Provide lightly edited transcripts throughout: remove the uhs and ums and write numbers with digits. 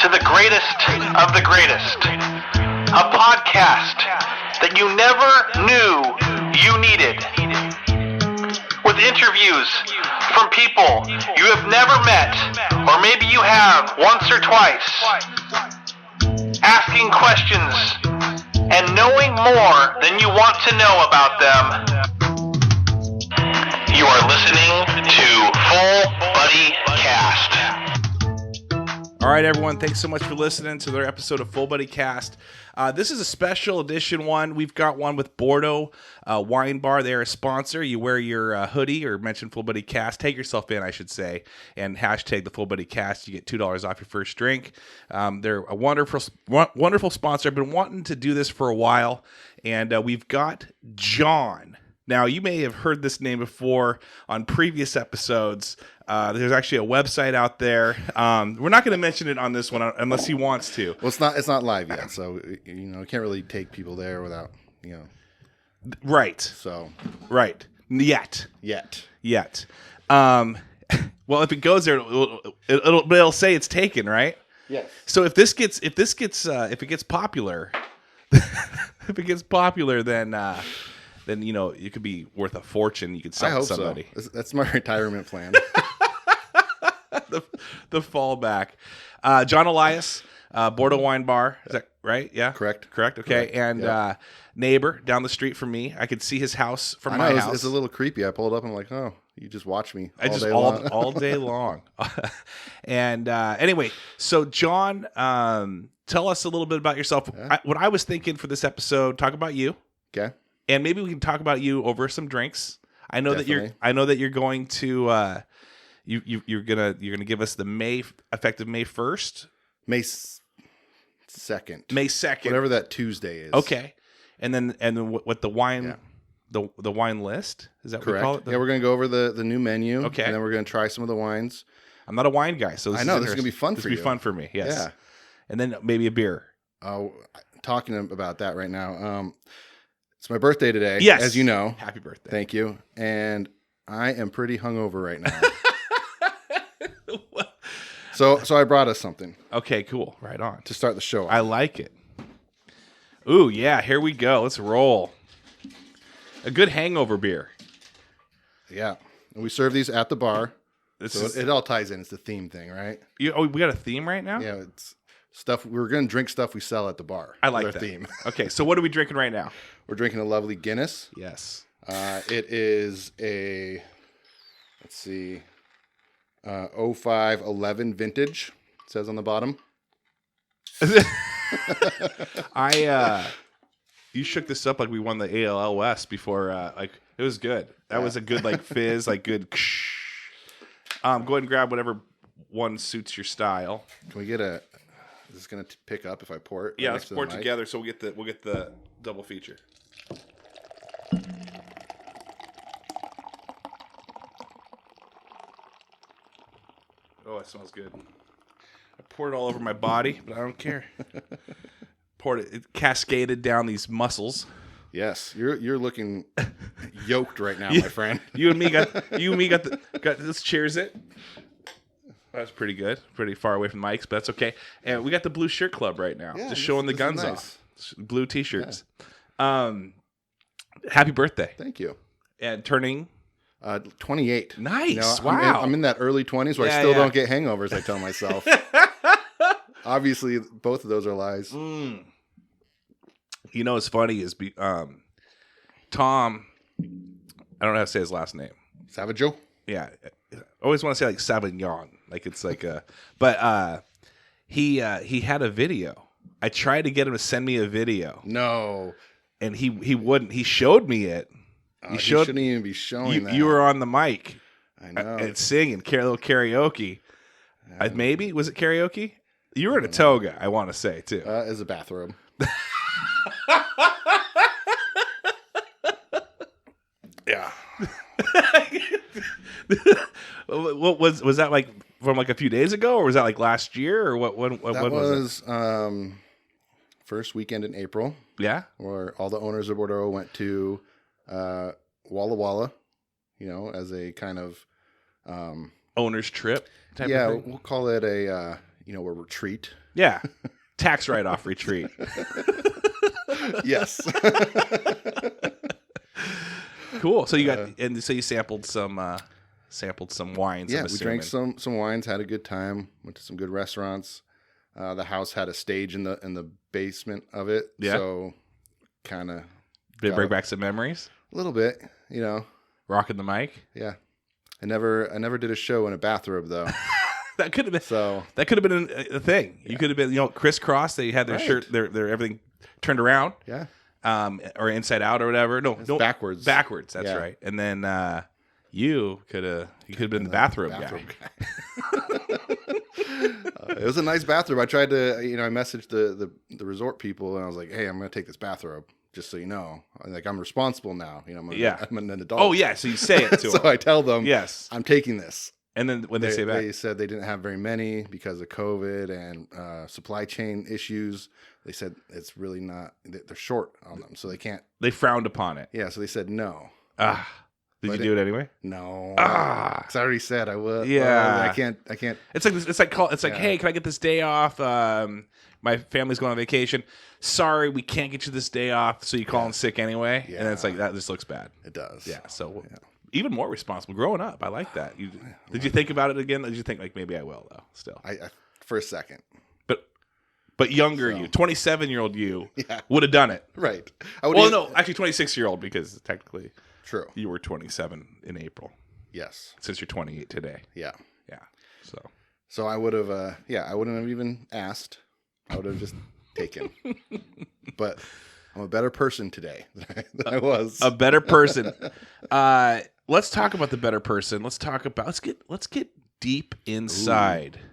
to the greatest of the greatest. A podcast that you never knew you needed. With interviews from people you have never met, or maybe you have once or twice. Asking questions and knowing more than you want to know about them. You are listening to Full Buddy Cast. All right, everyone. Thanks so much for listening to their episode of Full Buddy Cast. This is a special edition one. We've got one with Bordeaux Wine Bar. They're a sponsor. You wear your hoodie or mention Full Buddy Cast. Take yourself in, I should say, and hashtag the Full Buddy Cast. You get $2 off your first drink. They're a wonderful sponsor. I've been wanting to do this for a while, and we've got John. Now, you may have heard this name before on previous episodes. There's actually a website out there. We're not going to mention it on this one unless he wants to. Well, it's not live yet, so you can't really take people there without Right. So right yet. Well, if it goes there, it'll say it's taken, right? Yes. So if it gets popular, then it could be worth a fortune. You could sell I hope to somebody. So. That's my retirement plan. the fallback. John Elias, Bordeaux Wine Bar. Is that right? Yeah. Correct. Okay. Correct. And yep. Neighbor down the street from me. I could see his house from my house. It's a little creepy. I pulled up and I'm like, oh, you just watch me all day long. And anyway, so John, tell us a little bit about yourself. Yeah. What I was thinking for this episode, talk about you. Okay. And maybe we can talk about you over some drinks. I know Definitely. that you're going to you're gonna give us the effective May 1st, May 2nd, whatever that Tuesday is. Okay, and then what the wine the wine list, is that correct? What we call it? Yeah, we're gonna go over the new menu. Okay, and then we're gonna try some of the wines. I'm not a wine guy, so this is gonna be fun for you. This will be fun for me. Yes. Yeah, and then maybe a beer. Talking about that right now. It's my birthday today. Yes, as you know. Happy birthday. Thank you. And I am pretty hungover right now. So I brought us something. Okay, cool. Right on. To start the show off. I like it. Ooh, yeah, here we go. Let's roll. A good hangover beer. Yeah. And we serve these at the bar. It all ties in. It's the theme thing, right? We got a theme right now? Yeah, it's stuff. We're going to drink stuff we sell at the bar. I like our that. Theme. Okay, so what are we drinking right now? We're drinking a lovely Guinness. Yes. It is a, let's see, 0511 vintage. It says on the bottom. You shook this up like we won the ALL West before. It was good. That was a good fizz, good. Go ahead and grab whatever one suits your style. Can we get is this gonna pick up if I pour it? Yeah, let's pour it together so we'll get the double feature. Oh, it smells good. I poured it all over my body, but I don't care. It cascaded down these muscles. Yes, you're looking yoked right now, my friend. You and me got let's cheers it. That's pretty good. Pretty far away from Mike's, but that's okay. And we got the blue shirt club right now. Yeah, just showing the guns nice. Off. Blue t-shirts. Yeah. Happy birthday. Thank you. And turning 28. Nice. Wow. I'm in that early 20s where I still don't get hangovers, I tell myself. Obviously, both of those are lies. You know what's funny is Tom, I don't know how to say his last name. Savaggio? Yeah. I always want to say Savignon. It's but he had a video. I tried to get him to send me a video. No. And he wouldn't. He showed me it. He shouldn't even be showing that. You were on the mic. I know. And singing, a little karaoke. Maybe? Was it karaoke? You were in a toga, I want to say, too. As a bathrobe. Yeah. What was that from a few days ago, or was that last year, or what? When was it? First weekend in April. Yeah, where all the owners of Bordeaux went to Walla Walla, as a kind of owner's trip. We'll call it a a retreat. Yeah. Tax write-off retreat. Yes. Cool. So you sampled some wines. Yeah, I'm we assuming. drank some wines, had a good time, went to some good restaurants. The house had a stage in the basement of it. Yeah. So kind of Did it bring back some memories? a little bit, Rocking the mic. Yeah. I never did a show in a bathrobe though. That could have been a thing. You could have been, crisscross. They had their shirt, their everything turned around. Yeah. Or inside out or whatever. No, backwards. Backwards. That's right. And then you could have been the bathrobe guy. It was a nice bathrobe. I tried to, I messaged the resort people and I was like, hey, I'm going to take this bathrobe. Just so you know, I'm responsible now. I'm an adult. Oh yeah, so you say it to them. So I tell them, yes, I'm taking this. And then when they say back, they said they didn't have very many because of COVID and supply chain issues. They said it's really not. They're short on them, so they can't. They frowned upon it. Yeah, so they said no. Did you do it anyway? No. Because I already said I would. Yeah. I can't. It's like hey, can I get this day off? My family's going on vacation. Sorry, we can't get you this day off. So you call in sick anyway, and it's like that just looks bad. It does. Yeah. So even more responsible. Growing up, I like that. Did you think about it again? Did you think like maybe I will though? Still, I for a second. But younger you, 27-year-old you, would have done it. Right. No, actually 26-year-old because technically, true. You were 27 in April. Yes. Since you're 28 today. Yeah. Yeah. So I would have. I wouldn't have even asked. I would have just taken. But I'm a better person today than I was. A better person. Let's talk about the better person. Let's get deep inside. Ooh.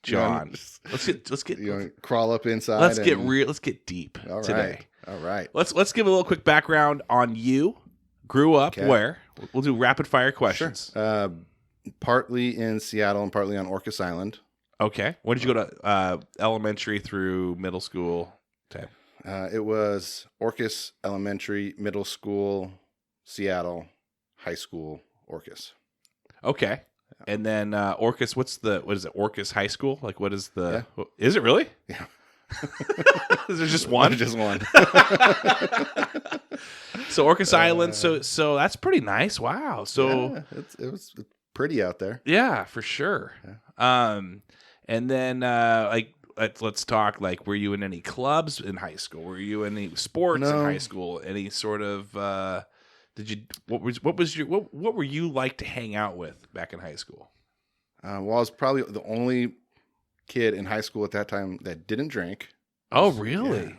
John. Let's get crawl up inside. Let's get real. Let's get deep today. All right. Let's give a little quick background on you. Grew up where? We'll do rapid fire questions. Sure. Partly in Seattle and partly on Orcas Island. Okay. When did you go to elementary through middle school? It was Orcas Elementary, middle school, Seattle, high school, Orcas. Okay. And then Orcas, what is it? Orcas High School? Like what is the is it really? Yeah. Is there just one? Just one. So Orcas Island, so that's pretty nice. Wow. So it was pretty out there. Yeah, for sure. Yeah. And then let's talk. Like, were you in any clubs in high school? Were you in any sports in high school? Any sort of what were you like to hang out with back in high school? Well, I was probably the only kid in high school at that time that didn't drink. Oh, really? Yeah.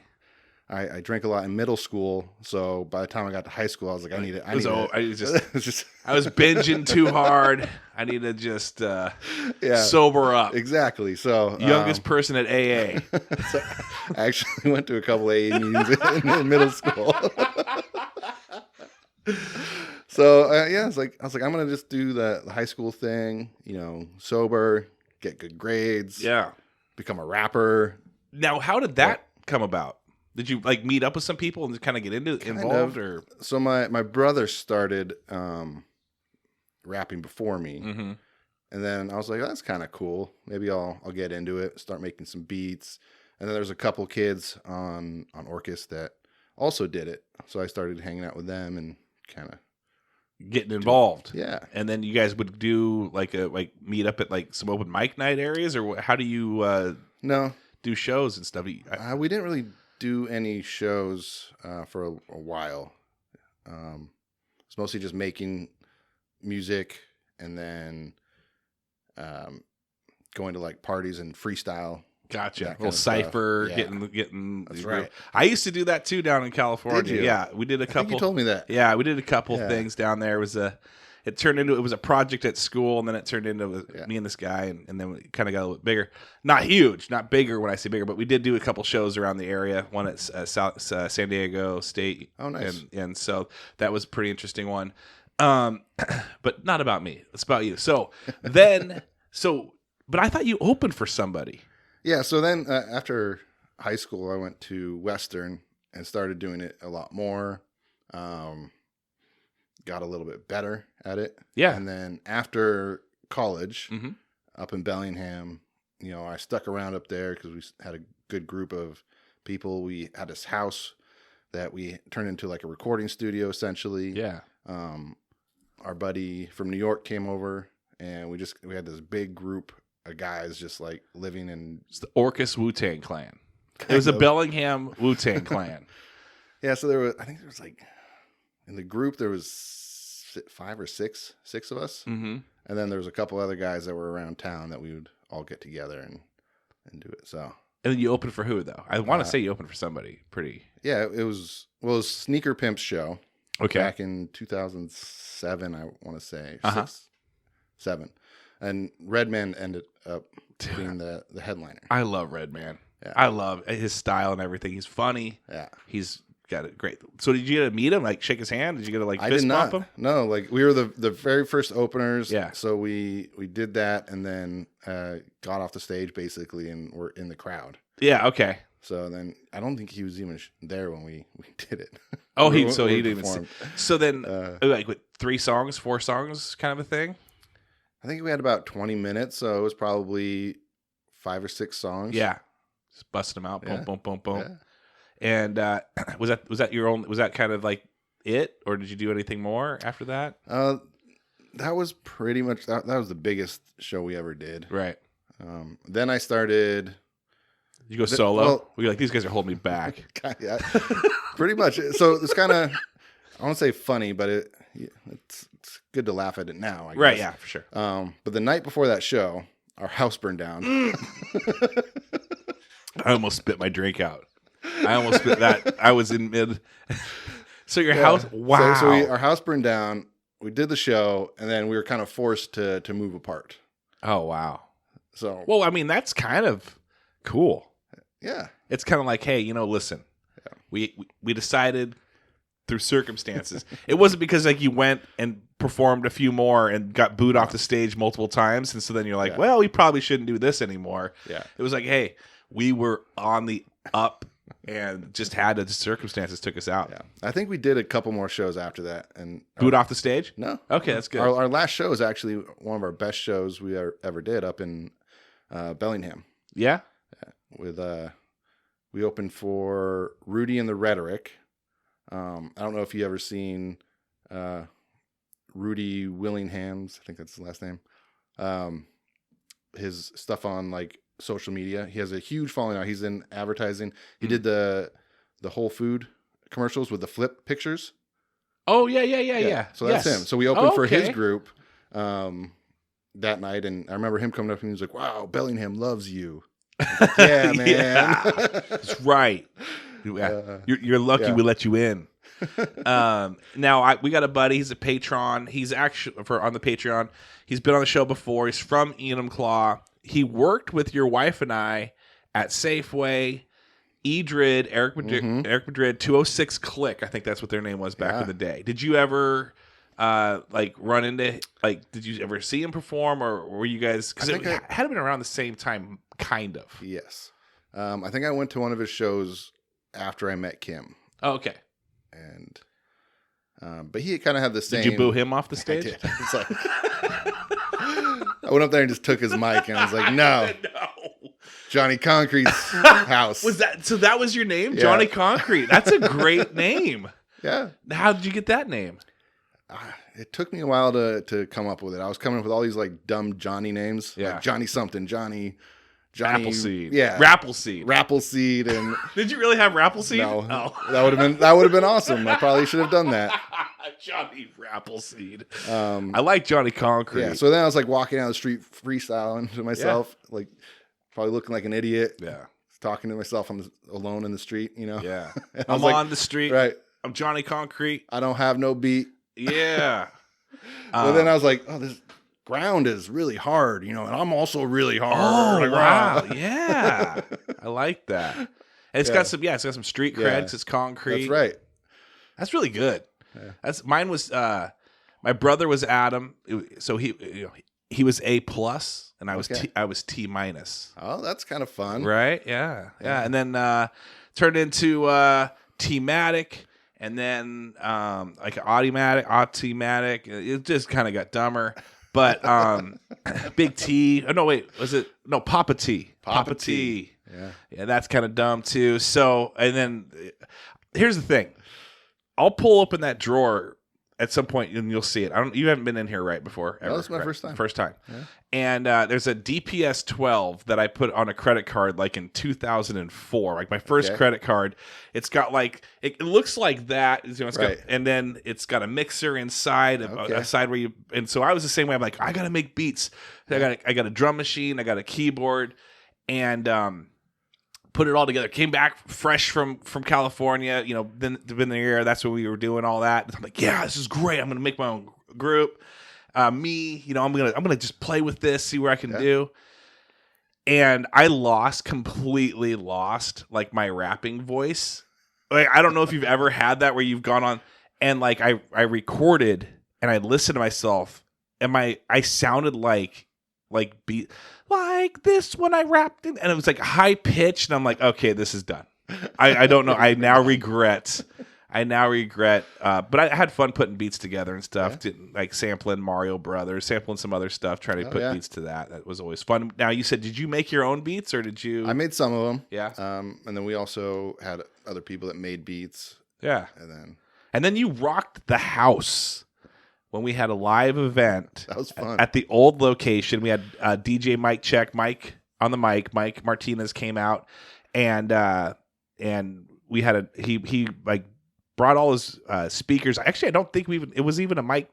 I drank a lot in middle school, so by the time I got to high school, I was like, I need it. I was binging too hard. I need to just sober up. Exactly. So youngest person at AA. So I actually went to a couple AA meetings in middle school. So I was like, I'm gonna just do the high school thing. Sober, get good grades. Yeah. Become a rapper. Now, how did that come about? Did you meet up with some people and kind of get involved? Or so my brother started rapping before me, and then I was like, that's kind of cool. Maybe I'll get into it. Start making some beats, and then there's a couple kids on Orcas that also did it. So I started hanging out with them and kind of getting involved. Yeah, and then you guys would do meet up at some open mic night areas, or how do you do shows and stuff? We didn't really do any shows for a while. It's mostly just making music and then going to parties and freestyle. Gotcha. A little cipher, getting. That's right. I used to do that too down in California. Did you? Yeah, we did a couple. I think you told me that. Yeah, we did a couple things down there. It was a project at school, and then it turned into me and this guy, and then we kind of got a little bigger. Not huge, not bigger when I say bigger, but we did do a couple shows around the area. One at San Diego State. Oh, nice. And so that was a pretty interesting one. But not about me. It's about you. So then, but I thought you opened for somebody. Yeah. So then after high school, I went to Western and started doing it a lot more. Got a little bit better at it. Yeah. And then after college, up in Bellingham, I stuck around up there because we had a good group of people. We had this house that we turned into like a recording studio, essentially. Yeah. Our buddy from New York came over, and we had this big group of guys just like living in. It's the Orcus Wu-Tang Clan. It was a Bellingham Wu-Tang Clan. Yeah, so I think there was like, in the group there was 5 or 6 of us, Mm-hmm. and then there was a couple other guys that were around town that we would all get together and do it. So. And then you opened for who, though? I want to say you opened for somebody pretty. Yeah, it was Sneaker Pimp's show. Okay. Back in 2007, I want to say 7, and Redman ended up being the headliner. I love Redman. Yeah. I love his style and everything. He's funny. Yeah. He's got a great. So did you get to meet him? Like shake his hand? Did you get to like I fist did not. bump him? No, like we were the very first openers. Yeah. So we did that, and then got off the stage basically, and we're in the crowd. Yeah. Okay. So then I don't think he was even there when we did it. Oh, We he didn't even. performed. So then, like with 3 songs, 4 songs, kind of a thing. I think we had about 20 minutes, so it was probably 5 or 6 songs. Yeah. Just busting them out. Boom, Yeah. boom, boom, boom. Yeah. And was that your own? Was that kind of like it, or did you do anything more after that? That was pretty much that was the biggest show we ever did. Right. Then I started. Did you go solo? well- Were you like, these guys are holding me back? Yeah, pretty much. So it's kind of, I won't say funny, but it's good to laugh at it now. I guess. Right. Yeah. For sure. But the night before that show, our house burned down. I almost spit my drink out. I almost spit that. I was in mid. So your house, wow. So our house burned down. We did the show, and then we were kind of forced to move apart. Oh, wow. So Well, I mean, that's kind of cool. yeah, It's kind of like, hey, listen, we decided through circumstances. It wasn't because like you went and performed a few more and got booed off the stage multiple times, and so then you're like, Yeah. well, we probably shouldn't do this anymore. Yeah. It was like, hey, we were on the up and just had the circumstances took us out. yeah. I think we did a couple more shows after that, and Booed off the stage? no, Okay, that's good. Our last show is actually one of our best shows we ever did up in Bellingham. Yeah? With we opened for Rudy and the Rhetoric. I don't know if you ever seen Rudy Willingham's, I think that's his last name. His stuff on like social media. He has a huge following now. He's in advertising. He did the Whole Food commercials with the flip pictures. Oh, yeah. So that's Yes. him. So we opened for his Okay. group that night, and I remember him coming up and he was like, "Wow, Bellingham loves you." Like, yeah, man. Yeah. That's right. You're lucky yeah. we let you in. Now we got a buddy. He's a patron. He's actually on the Patreon. He's been on the show before. He's from Enumclaw. He worked with your wife and I at Safeway, Edred, Eric Madrid, 206 Click. I think that's what their name was back in the day. Did you ever run into did you ever see him perform, or were you guys? Because it had been around the same time, kind of. Yes. I think I went to one of his shows after I met Kim. Oh, okay. And but he kind of had the same. Did you boo him off the stage? I did. It's like, I went up there and just took his mic, and I was like, "No, No. Johnny Concrete's house." Was that so? That was your name, Yeah. Johnny Concrete. That's a great name. Yeah. How did you get that name? It took me a while to come up with it. I was coming up with all these like dumb Johnny names, Yeah. like Johnny something, Johnny Rappleseed. yeah, Rappleseed. Rappleseed, and Did you really have Rappleseed? no, Oh. that would have been awesome. I probably should have done that. Johnny Rappleseed. I like Johnny Concrete. Yeah. So then I was like walking down the street freestyling to myself, like probably looking like an idiot. Yeah. Talking to myself alone in the street, Yeah. And I I'm was like, on the street. right. I'm Johnny Concrete. I don't have no beat. Yeah. But then I was like, oh, this ground is really hard, and I'm also really hard. Oh, Like, wow. Yeah. I like that. And it's got some street cred. Yeah. 'Cause it's concrete. That's right. That's really good. Yeah. That's mine was my brother was Adam, so he was A plus and I was Okay. I was T minus. Oh, that's kind of fun. Right? Yeah. And then turned into T-matic, and then like Automatic. It just kind of got dumber. But Big T. Oh, no, wait. Was it? No, Papa T. Papa T. Yeah, that's kind of dumb too. So, and then here's the thing. I'll pull open that drawer at some point and you'll see it. You haven't been in here before. Ever, No, this is my right? first time. First time. Yeah. And there's a DPS 12 that I put on a credit card like in 2004, like my first credit card. It's got like it looks like that, it's got, and then it's got a mixer inside, a side where you. And so I was the same way. I'm like, I gotta make beats. I got a drum machine, I got a keyboard, and put it all together. Came back fresh from California. Been there. That's what we were doing. All that. I'm like, yeah, this is great. I'm gonna make my own group. I'm gonna just play with this, see where I can do. And I completely lost like my rapping voice. Like I don't know if you've ever had that where you've gone on and like I recorded and I listened to myself and I sounded like beat like this when I rapped it, and it was like high pitched, and I'm like, okay, this is done. I don't know. I now regret. But I had fun putting beats together and stuff, like sampling Mario Brothers, sampling some other stuff, trying to put beats to that. That was always fun. Now, you said, did you make your own beats or did you? I made some of them. Yeah. And then we also had other people that made beats. Yeah. And then you rocked the house when we had a live event. That was fun. At the old location. We had DJ Mike Check, Mike on the mic. Mike Martinez came out and we had he like brought all his speakers. Actually, I don't think it was even a mic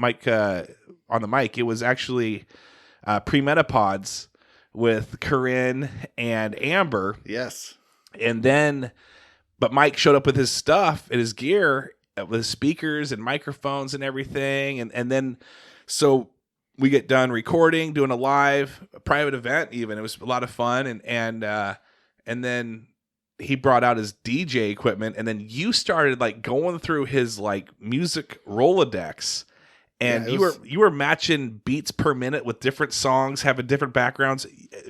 on the mic. It was actually pre-metapods with Corinne and Amber. Yes. And then, but Mike showed up with his stuff and his gear with speakers and microphones and everything. And then, so we get done recording, doing a private event even. It was a lot of fun. And then he brought out his DJ equipment, and then you started like going through his like music Rolodex, and you were matching beats per minute with different songs, having different backgrounds.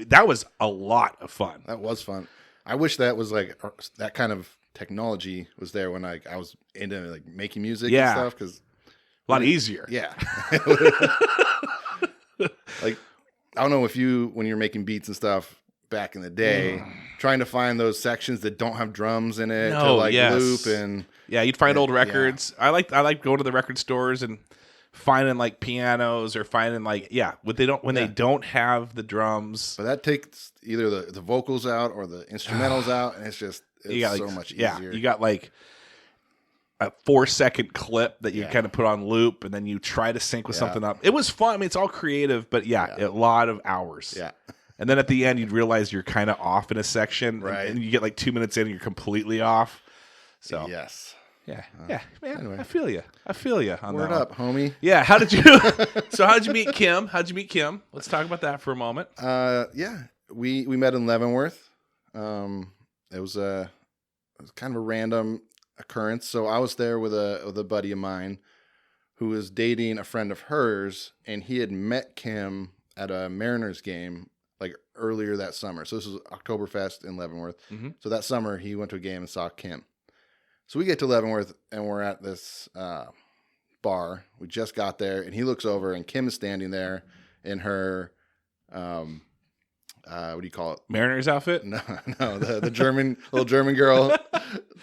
That was a lot of fun. That was fun. I wish that was like that kind of technology was there when I was into like making music and stuff, because a lot easier. Yeah. Like, I don't know if when you're making beats and stuff back in the day, trying to find those sections that don't have drums in it to like loop and you'd find old records. I like going to the record stores and finding like pianos or finding like they don't have the drums. But that takes either the vocals out or the instrumentals out, and it's so much easier. Yeah, you got like a 4-second clip that you kind of put on loop, and then you try to sync with something up. It was fun. I mean, it's all creative, but a lot of hours. Yeah. And then at the end, you'd realize you're kind of off in a section, right? And you get like 2 minutes in, and you're completely off. So yes, man. Anyway. I feel you. On Word that up, homie. Yeah. How did you meet Kim? How'd you meet Kim? Let's talk about that for a moment. We met in Leavenworth. It was kind of a random occurrence. So I was there with a buddy of mine who was dating a friend of hers, and he had met Kim at a Mariners game like earlier that summer. So this was Oktoberfest in Leavenworth. Mm-hmm. So that summer he went to a game and saw Kim. So we get to Leavenworth and we're at this bar. We just got there, and he looks over and Kim is standing there in her what do you call it? Mariners outfit? No, the German little German girl.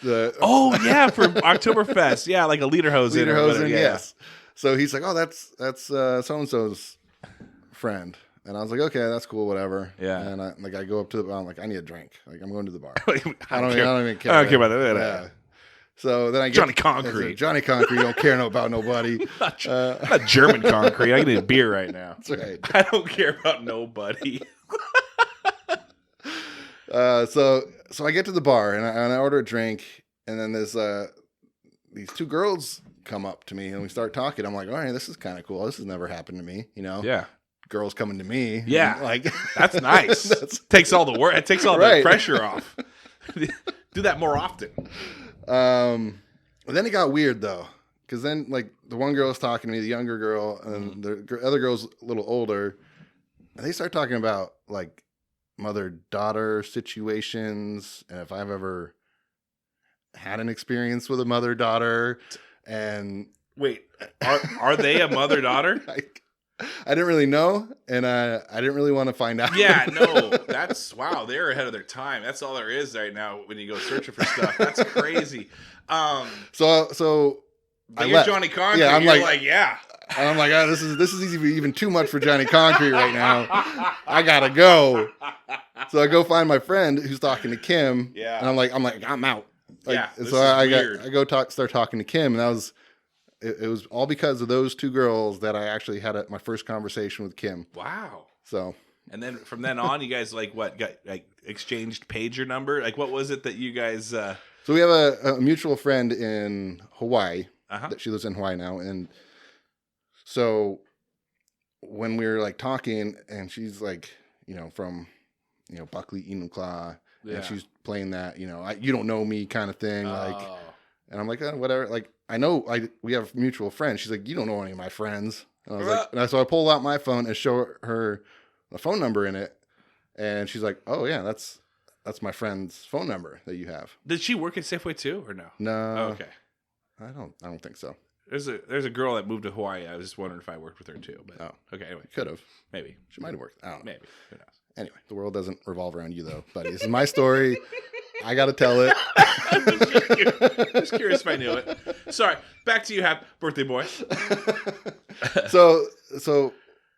For Oktoberfest. Yeah, like a lederhosen. Lederhosen, yes. So he's like, "Oh, that's so and so's friend." And I was like, "Okay, that's cool, whatever." Yeah. And I go up to the bar. I'm like, "I need a drink. Like, I'm going to the bar." I don't even care. I don't care about that. Yeah. So then I get Johnny Concrete. Johnny Concrete. Don't care about nobody. not German Concrete. I need a beer right now. That's right. I don't care about nobody. So I get to the bar and I order a drink, and then there's these two girls come up to me and we start talking. I'm like, all right, this is kind of cool. This has never happened to me, you know? Yeah. Girls coming to me. Yeah. Like, that's nice. Takes all the work. It takes all the pressure off. Do that more often. Then it got weird though. Cause then like the one girl was talking to me, the younger girl, and the other girl's a little older, and they start talking about like mother-daughter situations, and if I've ever had an experience with a mother-daughter. And wait, are they a mother-daughter? I didn't really know, and I didn't really want to find out. Yeah, no, that's wow. They're ahead of their time. That's all there is right now when you go searching for stuff. That's crazy. So But I you're left. Johnny Concrete. Yeah, I'm you're like, yeah. and I'm like, oh, this is even too much for Johnny Concrete right now. I gotta go. So I go find my friend who's talking to Kim. Yeah. And I'm out. Like, Yeah, and this so is I weird. go start talking to Kim, and that was. It was all because of those two girls that I actually had my first conversation with Kim. Wow. So, And then from then on, you guys got exchanged pager number? Like, what was it that you guys? So we have a mutual friend in Hawaii. Uh-huh. That she lives in Hawaii now, and so when we were like talking, and she's like, from, Buckley, Enumclaw, Yeah. and she's playing that, you don't know me kind of thing, like, Oh. and I'm like, whatever, like. I know we have mutual friends. She's like, you don't know any of my friends. And I was like, so I pull out my phone and show her the phone number in it. And she's like, oh yeah, that's my friend's phone number that you have. Did she work at Safeway too, or no? No. Oh, okay. I don't think so. There's a girl that moved to Hawaii. I was just wondering if I worked with her too. But okay, anyway, Could have. maybe She might have worked. I don't know. maybe. Who knows? Anyway, the world doesn't revolve around you though, buddy. This is my story. I got to tell it. Just curious if I knew it. Sorry. Back to you, happy birthday boy. So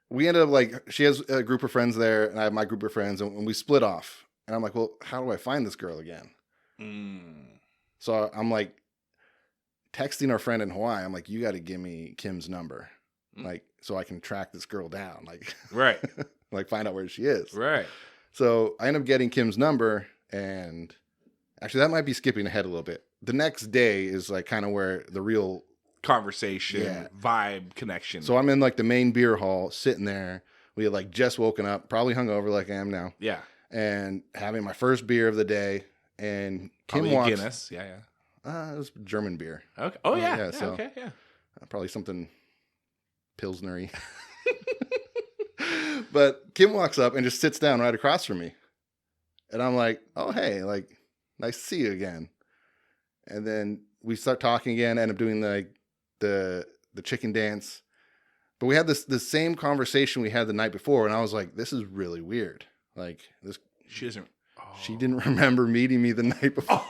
we ended up like, she has a group of friends there, and I have my group of friends, and we split off. And I'm like, well, how do I find this girl again? So I'm like texting our friend in Hawaii. I'm like, you got to give me Kim's number, like, so I can track this girl down, like, Right. like find out where she is. Right. So I end up getting Kim's number, and actually that might be skipping ahead a little bit. The next day is like kind of where the real Conversation, vibe, connection. So I'm in like the main beer hall, sitting there. We had like just woken up, probably hungover like I am now. Yeah. And having my first beer of the day. And Kim Probably walks. Guinness. Yeah, yeah. It was German beer. Okay. Oh, yeah. yeah, so- okay, yeah. Probably something Pilsnery. But Kim walks up and just sits down right across from me. And I'm like, oh, hey, like, nice to see you again. And then we start talking again, end up doing the chicken dance. But we had the same conversation we had the night before, and I was like, this is really weird. Like, this She doesn't. she didn't remember meeting me the night before.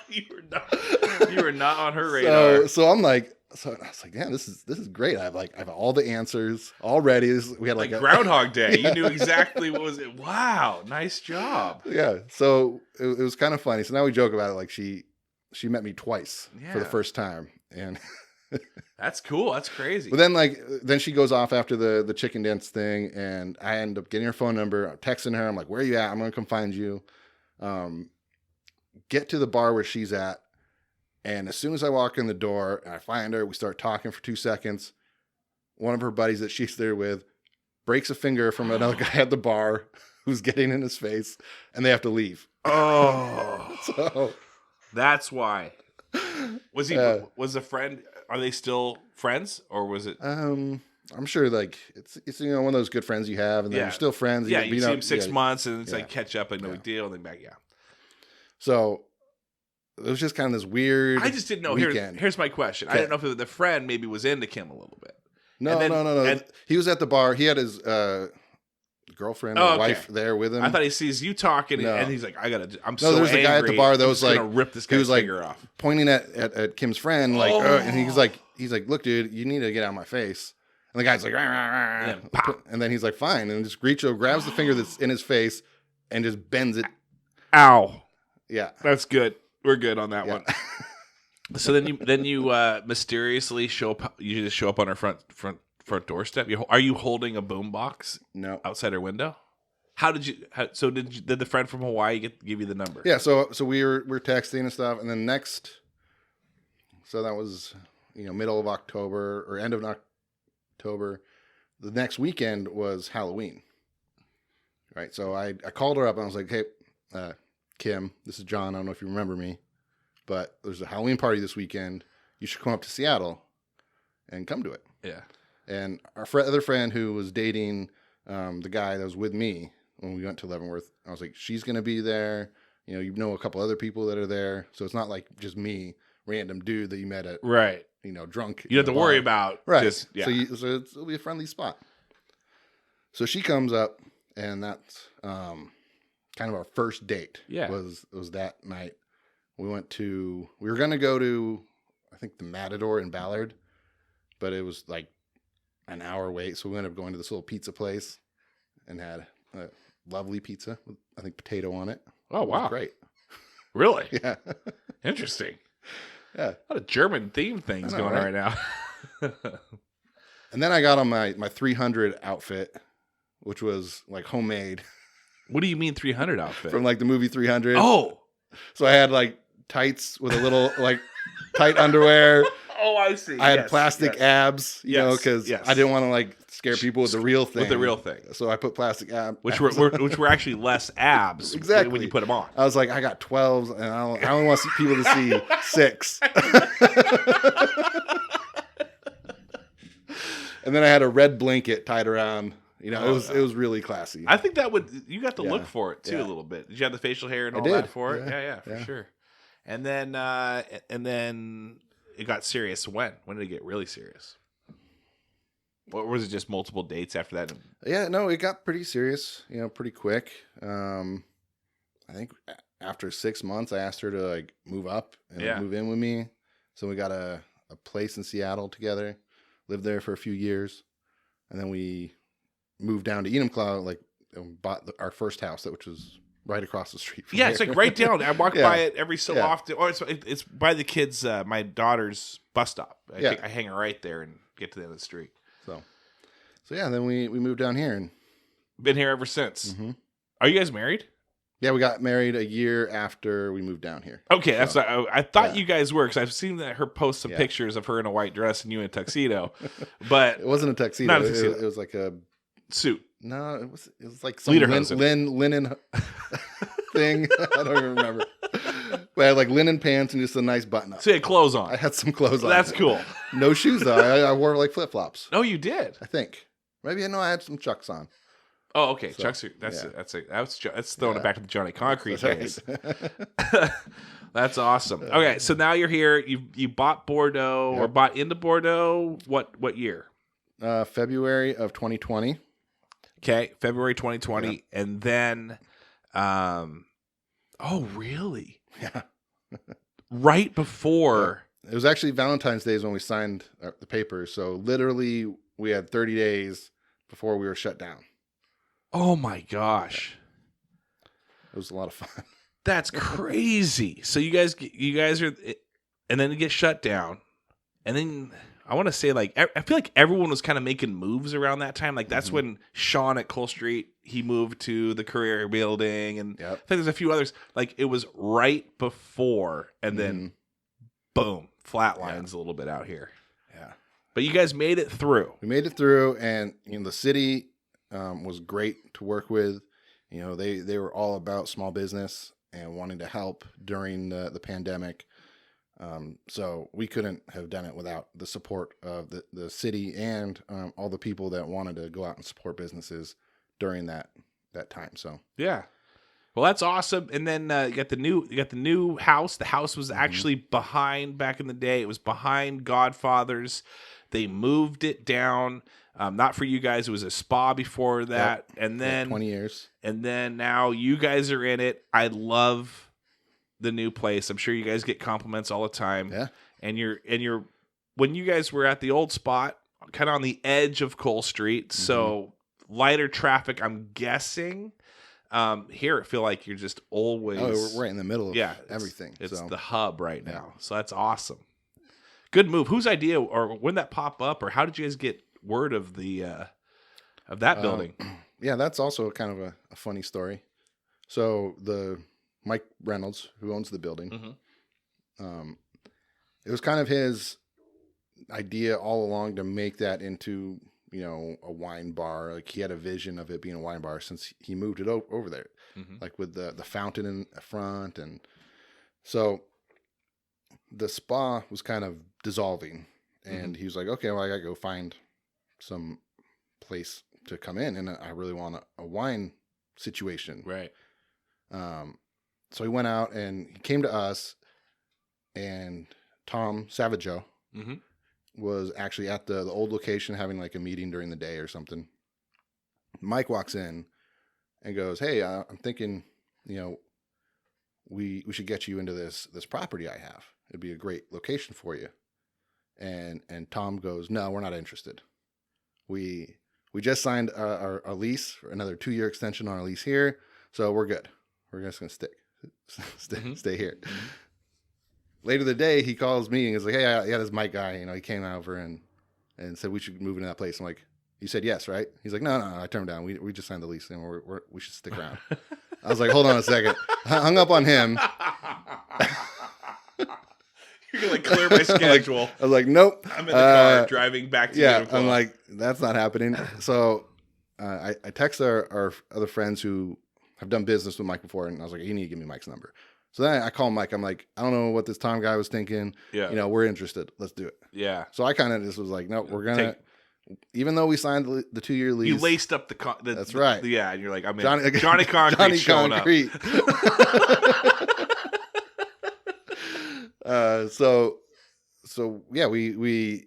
You were not on her radar. So I'm like, so I was like, yeah, this is great. I have all the answers already. We had like like Groundhog Day. Yeah. You knew exactly what was it. Wow, nice job. Yeah. So it was kind of funny. So now we joke about it. Like she met me twice for the Yeah. first time, and That's cool. That's crazy. but then she goes off after the chicken dance thing, and I end up getting her phone number. I'm texting her. I'm like, where are you at? I'm gonna come find you. Get to the bar where she's at. And as soon as I walk in the door and I find her, we start talking for 2 seconds. One of her buddies that she's there with breaks a finger from another guy at the bar who's getting in his face, and they have to leave. Oh, So that's why. Was the friend? Are they still friends, or was it? I'm sure like it's one of those good friends you have, and then you're still friends. Yeah, you see them 6 yeah. months, and it's Yeah. like catch up, like no Yeah. big deal, and then back. Yeah. So it was just kind of this weird. I just didn't know. weekend. Here's my question. I Okay. didn't know if the friend maybe was into Kim a little bit. No, and then- no. and- He was at the bar. He had his girlfriend or wife there with him. I thought he sees you talking, No. and he's like, "I gotta." I'm No, so there's a guy at the angry, bar that I'm was just gonna like- rip this he guy's was like finger off. pointing at Kim's friend, like, Oh. and he's like, look, dude, you need to get out of my face. And the guy's like, rah, rah, rah. And then pop. And then he's like, fine, and just Gritcho grabs the finger that's in his face and just bends it. Ow! Yeah, That's good. We're good on that yeah. one. So then you mysteriously show up. You just show up on her front doorstep. Are you holding a boombox No. outside her window? How did you? Did the friend from Hawaii give you the number? Yeah, so we're texting and stuff, and then so that was middle of October or end of October. The next weekend was Halloween. Right, so I called her up and I was like, hey, Kim, this is John. I don't know if you remember me, but there's a Halloween party this weekend. You should come up to Seattle and come to it. Yeah. And our other friend who was dating the guy that was with me when we went to Leavenworth, I was like, she's going to be there. You know a couple other people that are there. So it's not like just me. random dude that you met at Right. drunk. You don't have to worry about right. Just, yeah. So it'll be a friendly spot. So she comes up, and that's kind of our first date. Yeah. Was that night. We were gonna go to, I think, the Matador in Ballard, but it was like an hour wait, so we ended up going to this little pizza place and had a lovely pizza with, I think, potato on it. Oh, wow. It was great. Really? Yeah. Interesting. Yeah. A lot of German theme things going on right now. And then I got on my 300 outfit, which was like homemade. What do you mean 300 outfit? From like the movie 300. Oh. So I had like tights with a little like tight underwear. Oh, I see. I had plastic abs, because I didn't want to like scare people with the real thing. With the real thing. So I put plastic abs. Which were actually less abs exactly. when you put them on. I was like, I got 12s, and I only want people to see 6. And then I had a red blanket tied around. It was really classy. I think you got to look for it too a little bit. Did you have the facial hair and all that for it? Yeah, for sure. And then it got serious. When did it get really serious? Or was it just multiple dates after that? Yeah, no, it got pretty serious, pretty quick. I think after 6 months, I asked her to like move up and move in with me. So we got a place in Seattle together, lived there for a few years. And then we moved down to Enumclaw, and bought our first house, which was right across the street from here. It's like right down. I walk by it every so often. Or it's by the kids, my daughter's bus stop. I hang right there and get to the end of the street. So yeah, then we moved down here and been here ever since. Mm-hmm. Are you guys married? Yeah, we got married a year after we moved down here. Okay, that's I thought you guys were, because I've seen her post some pictures of her in a white dress and you in a tuxedo, but it wasn't a tuxedo. Not a tuxedo. It was like a suit. No, it was like some linen thing. I don't even remember. But I had like linen pants and just a nice button up. So you had clothes on. I had some clothes on. That's cool. No shoes though. I wore like flip flops. Oh, you did? I think. Maybe I had some Chucks on. Oh, okay. So, Chucks. That's throwing it back to the Johnny Concrete days. That's awesome. Okay, so now you're here. You bought Bordeaux or bought into Bordeaux. What year? February of 2020. Okay, February 2020, and then, oh really? Yeah. Right before. It was actually Valentine's Day when we signed the papers. So literally, we had 30 days before we were shut down. Oh my gosh. It was a lot of fun. That's crazy. So you guys are, and then it gets shut down, and then I want to say I feel like everyone was kind of making moves around that time. Like that's when Sean at Cole Street, he moved to the Career Building, and I think there's a few others. Like it was right before, and then boom, flatlines a little bit out here. Yeah, but you guys made it through. We made it through, and the city was great to work with. They were all about small business and wanting to help during the pandemic. So we couldn't have done it without the support of the city and all the people that wanted to go out and support businesses during that time. So yeah, well that's awesome. And then you got the new house. The house was actually behind back in the day. It was behind Godfather's. They moved it down. Not for you guys. It was a spa before that, and then 20 years, and then now you guys are in it. I love the new place. I'm sure you guys get compliments all the time. Yeah, and you're when you guys were at the old spot, kind of on the edge of Cole Street, so lighter traffic. I'm guessing. Here, I feel like you're just always. Oh, we're right in the middle of everything. It's the hub right now, so that's awesome. Good move. Whose idea, or when that pop up, or how did you guys get word of the of that building? Yeah, that's also kind of a funny story. So the Mike Reynolds, who owns the building, it was kind of his idea all along to make that into a wine bar. Like he had a vision of it being a wine bar since he moved it over there, like with the fountain in the front, and so the spa was kind of dissolving, and he was like, okay, well, I gotta go find some place to come in, and I really want a wine situation. Right. So he went out and he came to us and Tom Savageau Mm-hmm. was actually at the old location having like a meeting during the day or something. Mike walks in and goes, "Hey, I'm thinking, we should get you into this property I have. It'd be a great location for you." And Tom goes, "No, we're not interested. We just signed our lease for another 2-year extension on our lease here, so we're good. We're just gonna stay here." Mm-hmm. Later the day, he calls me and he's like, "Hey, yeah, this Mike guy, he came over and said we should move into that place." I'm like, "You said yes, right?" He's like, No, I turned him down. We just signed the lease and we should stick around." I was like, "Hold on a second." I hung up on him. You're gonna clear my schedule. I was like, "Nope." I'm in the car driving back to Yeah, Uniqlo. I'm like, that's not happening. So I text our other friends who have done business with Mike before, and I was like, "You need to give me Mike's number." So then I call Mike. I'm like, "I don't know what this Tom guy was thinking. Yeah. We're interested. Let's do it." Yeah. So I kind of just was like, "No, we're gonna." Even though we signed the 2-year lease, You laced up the that's right. Yeah, and you're like, I'm in. Johnny Concrete Johnny showing Concrete. So yeah, we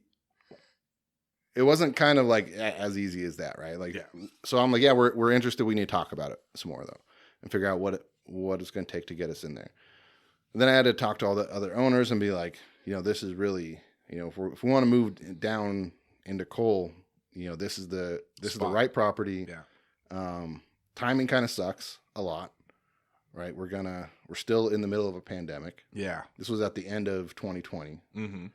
it wasn't kind of like as easy as that, right? Like, So I'm like, yeah, we're interested. We need to talk about it some more though, and figure out what it's going to take to get us in there. And then I had to talk to all the other owners and be like, this is really, if we want to move down into Cole, this is the right property. Yeah. Timing kind of sucks a lot, right? We're still in the middle of a pandemic. Yeah. This was at the end of 2020. Mm-hmm.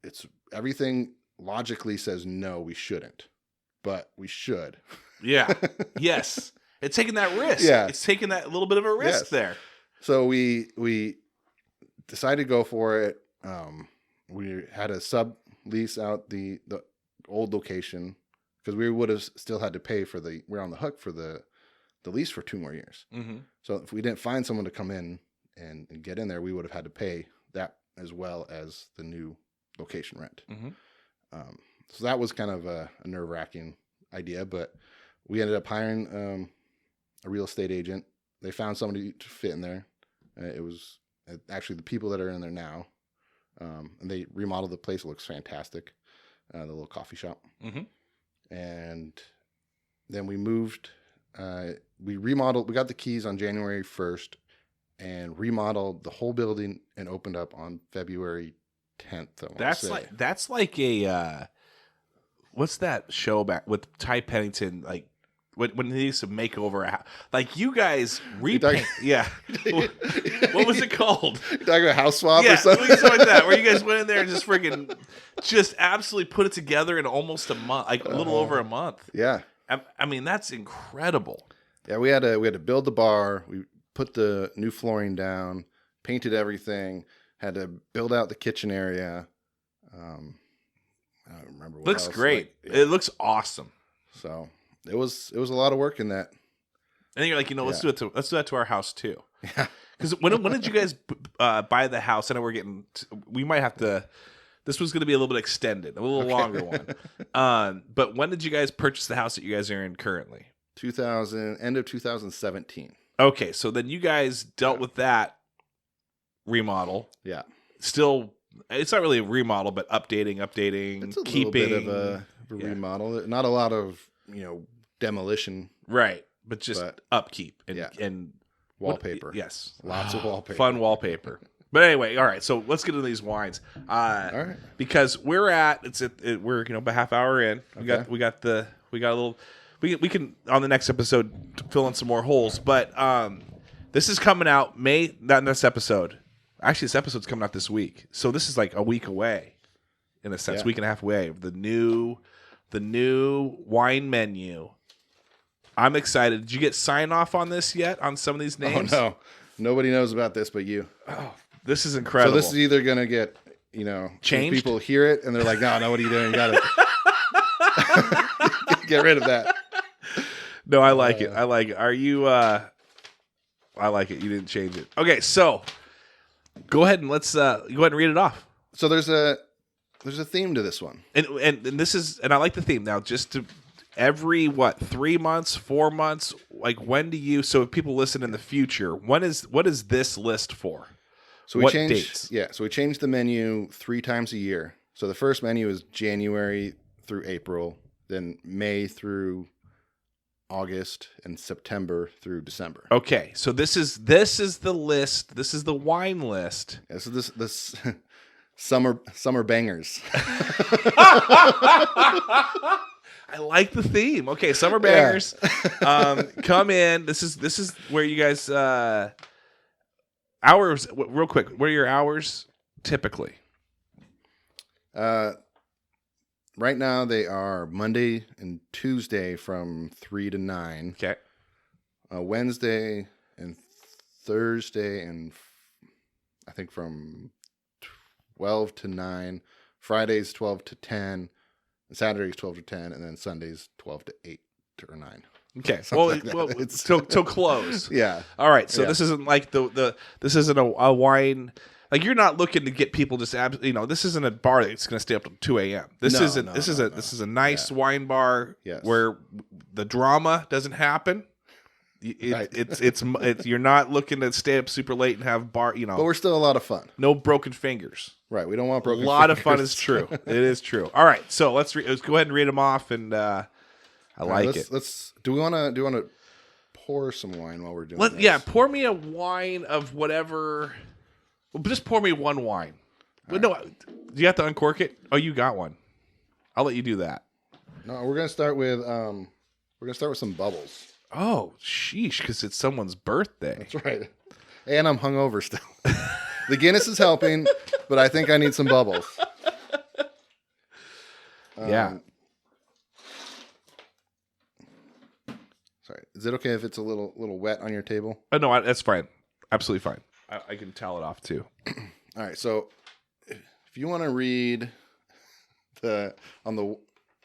It's everything logically says no, we shouldn't, but we should. Yeah. Yes. It's taking that risk. Yeah. It's taking that little bit of a risk there. So we decided to go for it. We had a sub-lease out the old location because we would have still had to pay we're on the hook for the lease for 2 more years. Mm-hmm. So if we didn't find someone to come in and get in there, we would have had to pay that as well as the new location rent. Mm-hmm. So that was kind of a nerve-wracking idea, but we ended up hiring a real estate agent. They found somebody to fit in there. It was actually the people that are in there now. And they remodeled the place. It looks fantastic. The little coffee shop. Mm-hmm. And then we moved. We remodeled. We got the keys on January 1st and remodeled the whole building and opened up on February 10th. That's like a what's that show about with Ty Pennington, like when they used to make over a house, like you guys repaint. Yeah. What was it called? You're talking about house swap or something? Something like that, where you guys went in there and just absolutely put it together in almost a month, like a little over a month. Yeah. I mean, that's incredible. Yeah, we had to build the bar. We put the new flooring down, painted everything, had to build out the kitchen area. I don't remember what looks else. great. It looks awesome. So it was a lot of work in that. And then you're like, let's do that to our house too. Yeah. Because when did you guys buy the house? I know we might have to. This was going to be a little bit extended, a little longer one. But when did you guys purchase the house that you guys are in currently? End of 2017. Okay, so then you guys dealt with that remodel. Yeah. Still, it's not really a remodel, but updating, It's a keeping. little bit of a remodel. Not a lot of demolition. Right, but just upkeep and wallpaper. Yes, Lots of wallpaper. Fun wallpaper. But anyway, all right. So let's get into these wines. All right. Because we're about a half hour in. We got a little. We can on the next episode fill in some more holes. But this is coming out not this episode. Actually, this episode's coming out this week. So this is like a week away, in a sense, week and a half away. The new wine menu. I'm excited. Did you get sign off on this yet? On some of these names? Oh no, nobody knows about this but you. Oh, this is incredible. So this is either gonna get changed. People hear it and they're like, no, what are you doing? You gotta get rid of that. No, I like it. I like it. Are you? I like it. You didn't change it. Okay, so go ahead and let's go ahead and read it off. So there's a theme to this one, and this is, and I like the theme now. Just to every 3 months, 4 months, like when do you? So if people listen in the future, what is this list for? So we What changed, dates? Yeah, so we changed the menu 3 times a year. So the first menu is January through April, then May through August, and September through December. Okay, so this is the list. This is the wine list. Yeah, so this summer bangers. I like the theme. Okay, summer bangers. Come in. This is where you guys hours. Real quick, what are your hours typically? Right now they are Monday and Tuesday from 3 to 9. Okay. Wednesday and Thursday and I think from 12 to 9. Fridays 12 to 10. Saturdays 12 to 10, and then Sundays 12 to 8 or 9. Okay, Something well, like that. it's till close. Yeah. All right, so Yeah. this isn't like this isn't a wine. Like you're not looking to get people just this isn't a bar that's going to stay up till 2 a.m. This No, isn't. no, This no, is a nice wine bar Yes. where the drama doesn't happen. Right. It's you're not looking to stay up super late and have bar. But we're still a lot of fun. No broken fingers. Right. We don't want broken A lot of fun fingers. is true. It is true. All right, so let's go ahead and read them off, and I like it. Do we want to pour some wine while we're doing this? Yeah, pour me a wine of whatever. Well, just pour me one wine. But no, do you have to uncork it? Oh, you got one. I'll let you do that. No, we're gonna start with some bubbles. Oh, sheesh, because it's someone's birthday. That's right. And I'm hungover still. The Guinness is helping, but I think I need some bubbles. Yeah. Sorry. Is it okay if it's a little wet on your table? Oh, no, that's fine. Absolutely fine. I can towel it off, too. All right. So if you want to read on the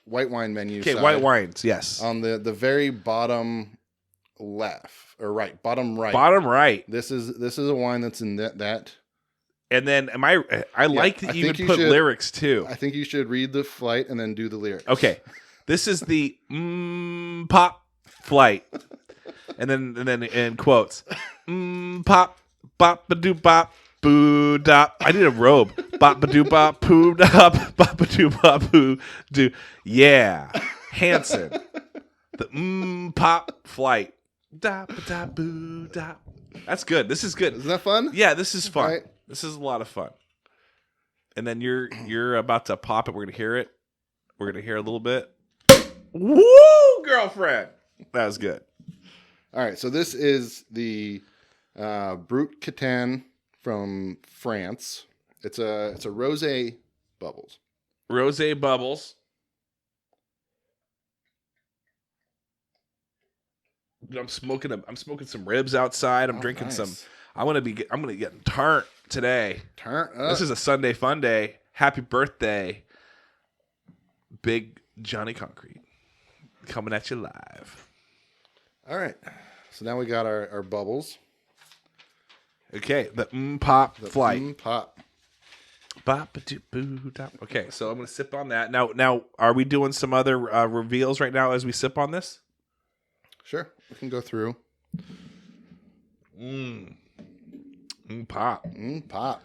white wine menu Okay, side, white wines, yes. on the very bottom left or right, bottom right. Bottom right. This is a wine that's in that. And then I like that I you think would you put should- lyrics, too. I think you should read the flight and then do the lyrics. Okay. This is the pop flight. And then in quotes. Pop, bop, ba doo bop, boo dop. I need a robe. Bop, ba doo bop, poo dop, bop, ba doo bop, poo doo. Yeah. Hanson. The pop flight. Dop, ba da, boo dop. That's good. This is good. Isn't that fun? Yeah, this is fun. Right. This is a lot of fun. And then you're about to pop it. We're gonna hear it. We're gonna hear a little bit. Woo, girlfriend. That was good. All right. So this is the Brut Catin from France. It's a rosé bubbles. Rosé bubbles. I'm smoking some ribs outside. I'm drinking nice. some. I'm gonna get turnt today. Turn up. This is a Sunday fun day. Happy birthday, Big Johnny Concrete, coming at you live. All right. So now we got our bubbles. Okay, the pop The flight. pop. Bop-a-doo-boo-dop. Okay, so I'm gonna sip on that. Now, are we doing some other reveals right now as we sip on this? Sure. We can go through. Pop. Pop.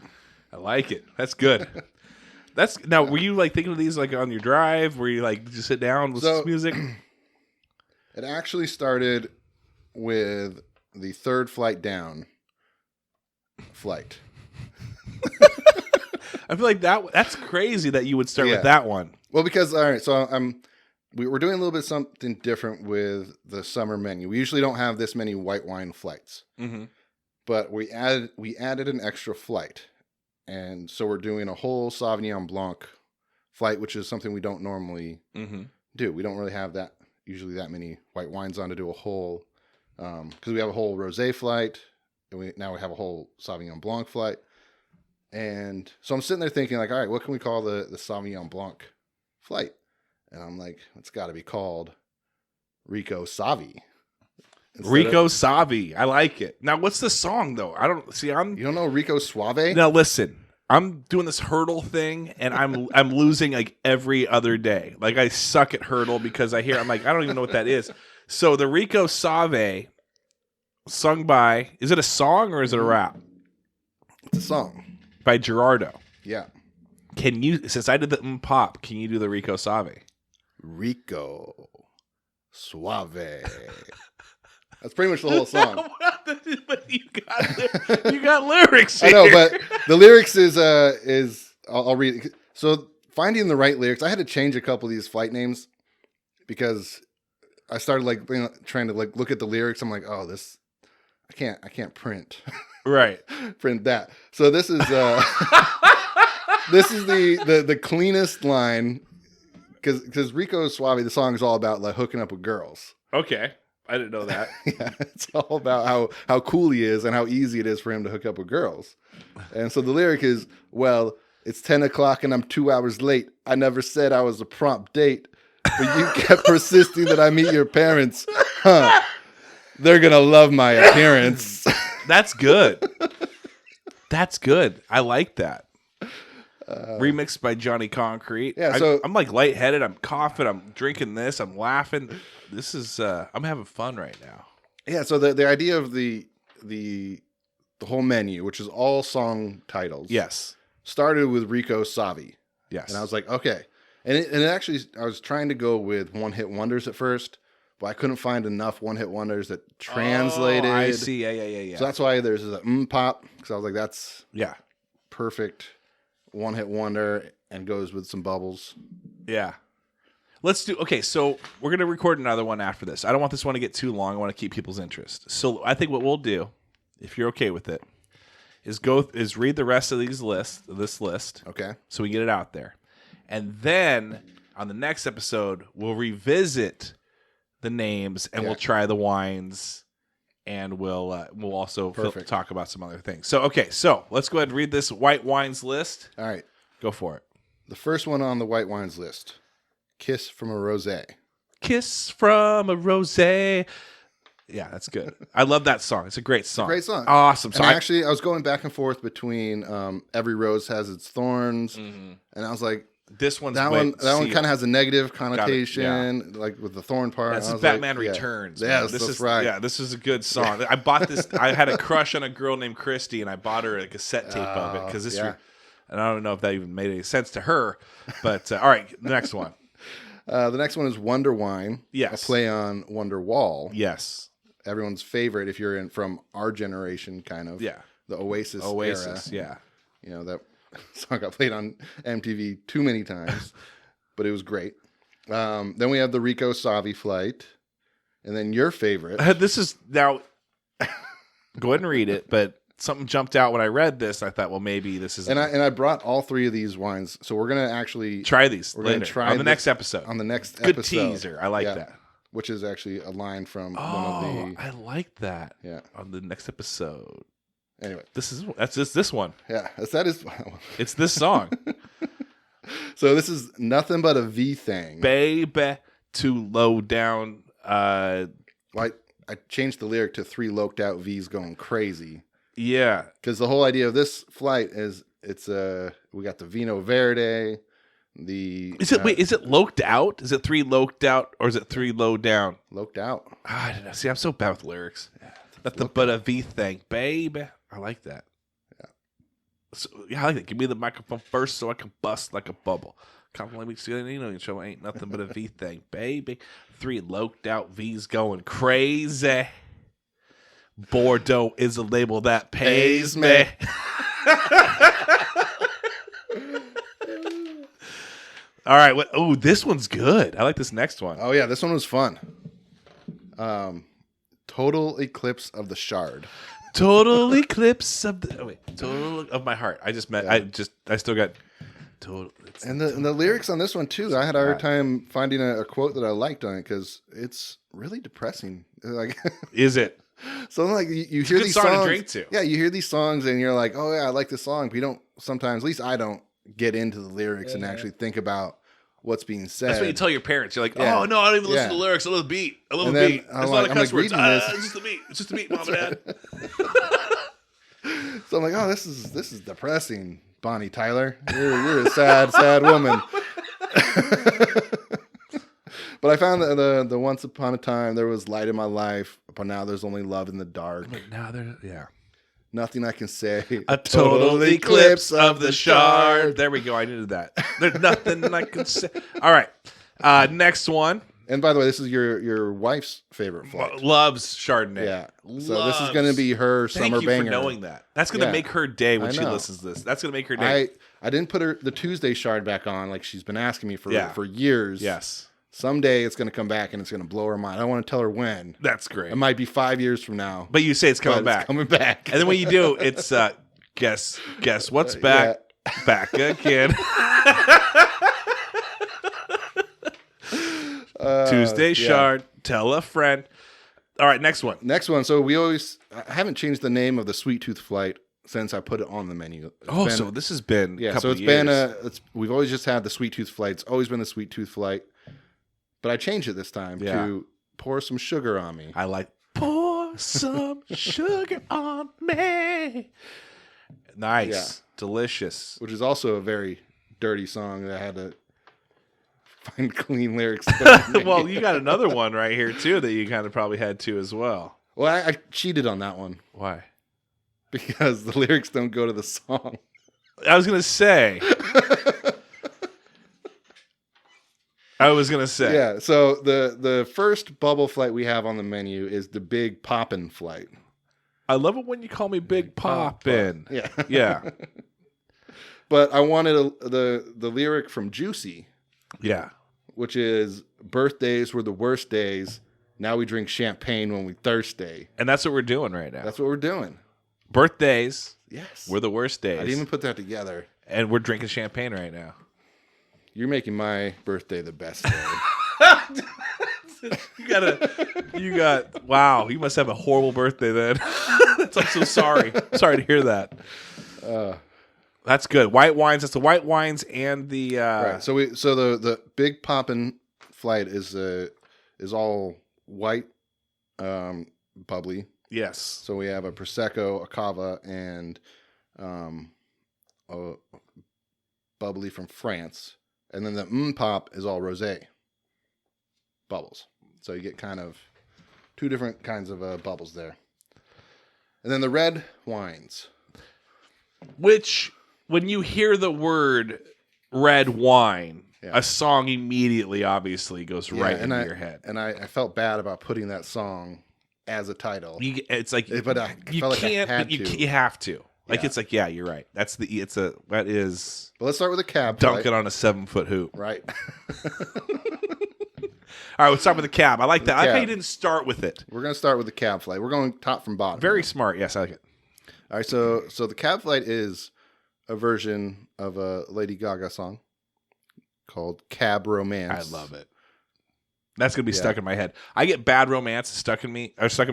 I like it. That's good. Now. Were you like thinking of these like on your drive? Were you like just sit down with some music? It actually started with the third flight down flight. I feel like that's crazy that you would start Yeah. with that one. Well, because all right, so we're doing a little bit something different with the summer menu. We usually don't have this many white wine flights, but we added an extra flight, and so we're doing a whole Sauvignon Blanc flight, which is something we don't normally do. We don't really have that many white wines on to do a whole, because we have a whole rosé flight, and now we have a whole Sauvignon Blanc flight. And so I'm sitting there thinking, like, all right, what can we call the Sauvignon Blanc flight? And I'm like, it's got to be called Rico Savi. Rico Savi. I like it. Now, what's the song though? I don't see. You don't know Rico Suave? Now listen. I'm doing this hurdle thing, and I'm losing like every other day. Like I suck at hurdle because I'm like I don't even know what that is. So the Rico Savi, sung by, is it a song or is it a rap? It's a song. By Gerardo. Yeah. Can you, since I did the pop, can you do the Rico Suave? Rico Suave. That's pretty much the whole song. But you got lyrics here. I know, but the lyrics is I'll read it. So finding the right lyrics, I had to change a couple of these flight names because I started like trying to like look at the lyrics. I'm like, oh, this I can't print. Right. Print that. So this is this is the cleanest line because Rico Suave, the song is all about like hooking up with girls. Okay. I didn't know that. Yeah, it's all about how cool he is and how easy it is for him to hook up with girls. And so the lyric is, well, it's 10 o'clock and I'm 2 hours late. I never said I was a prompt date, but you kept persisting that I meet your parents. Huh. They're going to love my appearance. That's good. That's good. I like that. Remixed by Johnny Concrete. Yeah, so I'm like lightheaded. I'm coughing. I'm drinking this. I'm laughing. This is I'm having fun right now. Yeah, so the idea of the whole menu, which is all song titles, Yes. started with Rico Suave. Yes. And I was like, okay. And it actually, I was trying to go with one-hit wonders at first, but I couldn't find enough one-hit wonders that translated. Oh, I see. Yeah. So that's why there's a pop, because I was like, that's perfect one-hit wonder and goes with some bubbles. Yeah. Let's do, okay, so we're going to record another one after this. I don't want this one to get too long. I want to keep people's interest. So I think what we'll do, if you're okay with it, is read the rest of this list. Okay. So we get it out there. And then on the next episode, we'll revisit the names and we'll try the wines and we'll also talk about some other things. So, okay, so let's go ahead and read this white wines list. All right. Go for it. The first one on the white wines list, Kiss from a Rosé. Kiss from a Rosé. Yeah, that's good. I love that song. It's a great song. Great song. Awesome. So and I was going back and forth between Every Rose Has Its Thorns, and I was like, this one's that one kind of has a negative connotation, like with the thorn part. That's Batman Returns. Yes, that's right. Yeah, this is a good song. I bought this. I had a crush on a girl named Christy, and I bought her a cassette tape of it because this. And I don't know if that even made any sense to her, but all right, the next one. The next one is Wonder Wine. Yes, a play on Wonder Wall. Yes, everyone's favorite if you're from our generation, kind of. Yeah, the Oasis era. Yeah, you know that song got played on MTV too many times, but it was great. Then we have the Rico Suave flight, and then your favorite. This is now. Go ahead and read it, but something jumped out when I read this. I thought, well, maybe this is. And I brought all three of these wines, so we're gonna actually try these. We're later, gonna try on the next episode. On the next good episode. Teaser. I like that. Which is actually a line from one of the. I like that. Yeah. On the next episode. Anyway, that's just this one. Yeah, that is. It's this song. So this is Nothing But a V Thing. Baby, too low down. I changed the lyric to 3 loked out V's going crazy. Yeah, because the whole idea of this flight is we got the Vino Verde. Is it loked out? Is it 3 loked out or is it 3 low down? Loked out. I don't know. See, I'm so bad with lyrics. Nothing but a V thing, baby. I like that. Yeah. So, I like that. Give me the microphone first so I can bust like a bubble. Compliment me, show ain't nothing but a V thing, baby. 3 loked out V's going crazy. Bordeaux is a label that pays me. All right. Oh, this one's good. I like this next one. Oh yeah, this one was fun. Total Eclipse of the Shard. Total eclipse of the total of my heart. I still got total. And the lyrics on this one too. I had a hard time finding a quote that I liked on it because it's really depressing. Like, is it? So like you hear these song songs, to drink to. Yeah, you hear these songs and you're like, oh yeah, I like this song. But you don't sometimes, at least I don't get into the lyrics and actually think about what's being said. That's what you tell your parents. You're like, oh no, I don't even listen to the lyrics. I love the beat. I love the beat. There's a lot of cuss words. It's just the beat. It's just the beat, mom and dad. So I'm like, oh, this is depressing, Bonnie Tyler. You're a sad woman. But I found that the Once Upon a Time there was light in my life, but now there's only love in the dark. But now Nothing I can say. A total eclipse of the shard. There we go. I needed that. There's nothing I can say. All right. Next one. And by the way, this is your wife's favorite flight. Loves Chardonnay. Yeah. So this is going to be her summer banger. Thank you for knowing that. That's going to make her day when she listens to this. That's going to make her day. I didn't put the Tuesday shard back on like she's been asking me for years. Yes. Someday it's going to come back and it's going to blow her mind. I don't want to tell her when. That's great. It might be 5 years from now. But you say it's coming back. It's coming back. And then when you do, it's guess what's back? Yeah. Back again. Tuesday shard. Tell a friend. All right, next one. Next one. So I haven't changed the name of the Sweet Tooth flight since I put it on the menu. So this has been a couple so it's years. We've always just had the Sweet Tooth flight. It's always been the Sweet Tooth flight. But I changed it this time to pour some sugar on me. I like pour some sugar on me. Nice. Yeah. Delicious. Which is also a very dirty song that I had to find clean lyrics. Well, you got another one right here, too, that you kind of probably had to as well. Well, I cheated on that one. Why? Because the lyrics don't go to the song. I was going to say. Yeah, so the first bubble flight we have on the menu is the Big Poppin' flight. I love it when you call me Big Poppin'. Yeah. Yeah. But I wanted the lyric from Juicy. Yeah. Which is, birthdays were the worst days. Now we drink champagne when we thirsty. And that's what we're doing right now. That's what we're doing. Birthdays. Yes. Were the worst days. I didn't even put that together. And we're drinking champagne right now. You're making my birthday the best day. Wow, you must have a horrible birthday then. I'm so sorry. Sorry to hear that. That's good. White wines, that's the white wines and the right. So the Big Poppin' flight is all white bubbly. Yes. So we have a Prosecco, a Cava, and a bubbly from France. And then the Pop is all rosé bubbles. So you get kind of two different kinds of bubbles there. And then the red wines. Which, when you hear the word red wine, a song immediately obviously goes right into your head. And I felt bad about putting that song as a title. It's like, but I felt like I had to. You have to. Like, it's like, you're right. That is. Well, let's start with the cab. Dunking on a 7-foot hoop. Right. All right, let's start with the cab. I like that. I like how you didn't start with it. We're going to start with the cab flight. We're going top from bottom. Very smart. Yes, I like it. All right, so the cab flight is a version of a Lady Gaga song called Cab Romance. I love it. That's going to be stuck in my head. I get Bad Romance stuck in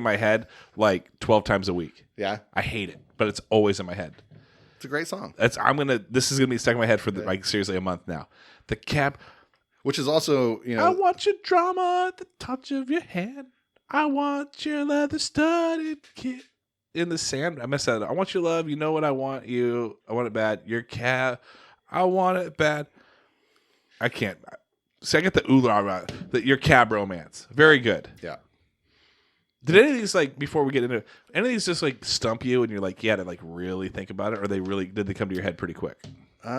my head like 12 times a week. Yeah. I hate it, but it's always in my head. It's a great song. This is going to be stuck in my head for seriously a month now. The cab, which is also, I want your drama at the touch of your hand. I want your leather studded kit in the sand. I messed that up. I want your love. You know what I want you. I want it bad. Your cab. I want it bad. I can't. So I get the your cab romance. Very good. Yeah. Did any of these, like, before we get into it, any of these just like stump you and you're like, to like really think about it, or did they come to your head pretty quick?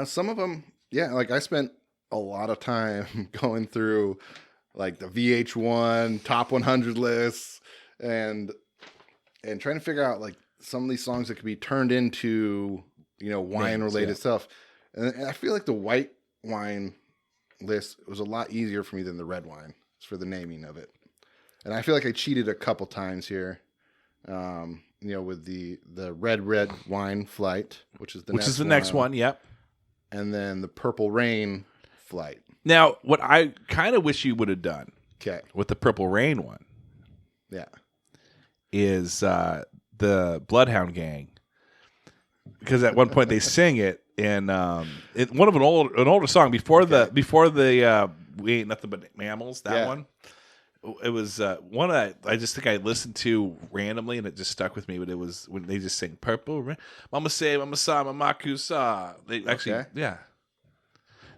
Some of them, yeah. Like I spent a lot of time going through like the VH1 top 100 lists and trying to figure out like some of these songs that could be turned into, wine related stuff. And I feel like the white wine list was a lot easier for me than the red wine for the naming of it. And I feel like I cheated a couple times here, with the red wine flight, which is the next one. Yep. And then the Purple Rain flight. Now, what I kind of wish you would have done with the Purple Rain one, is the Bloodhound Gang, because at one point they sing it in one of an older song before the We Ain't Nothing But Mammals. That one. It was one I just think I listened to randomly and it just stuck with me. But it was when they just sing "Purple Rain," "Mama Say," "Mama Sa," "Mama Kusa." They actually,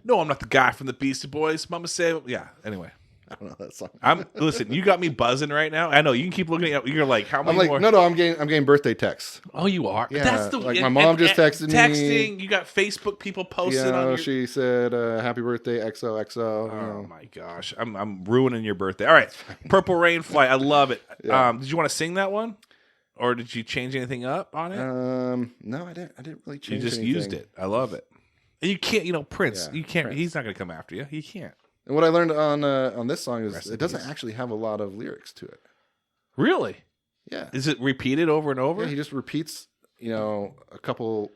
No, I'm not the guy from the Beastie Boys. "Mama Say," yeah. Anyway, I don't know that song. Listen, you got me buzzing right now. I know you can keep looking at. You're like, how many I'm like, more? no, I'm getting birthday texts. Oh, you are. Yeah, That's the like my mom just texted me. Texting. You got Facebook people posting on your. She said, "Happy birthday, XOXO." Oh my gosh, I'm ruining your birthday. All right, Purple Rainfly. I love it. Yeah. Did you want to sing that one, or did you change anything up on it? No, I didn't really You change. just anything. used it. I love it. And you can't, Prince. Yeah, You can't. Prince. He's not going to come after you. He can't. And what I learned on this song is Rest in it doesn't peace. actually have a lot of lyrics to it. Really? Yeah. Is it repeated over and over? Yeah, he just repeats, a couple,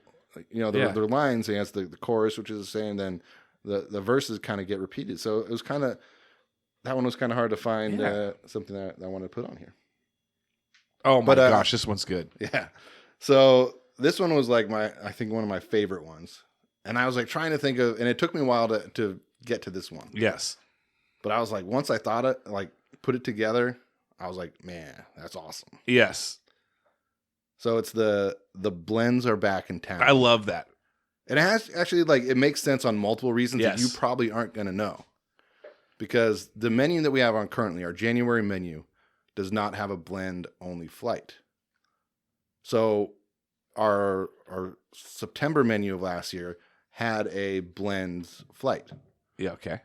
their lines. He has the chorus, which is the same. Then the verses kind of get repeated. So it was that one was kind of hard to find something that I wanted to put on here. Oh my gosh, this one's good. Yeah. So this one was like I think one of my favorite ones. And I was like trying to think of, and it took me a while to get to this one. Yes. But I was like, once I thought it, like put it together, I was like, man, that's awesome. Yes. So it's the blends are back in town. I love that. And it has actually it makes sense on multiple reasons that you probably aren't going to know. Because the menu that we have on currently, our January menu, does not have a blend only flight. So our September menu of last year had a blends flight. Yeah, okay.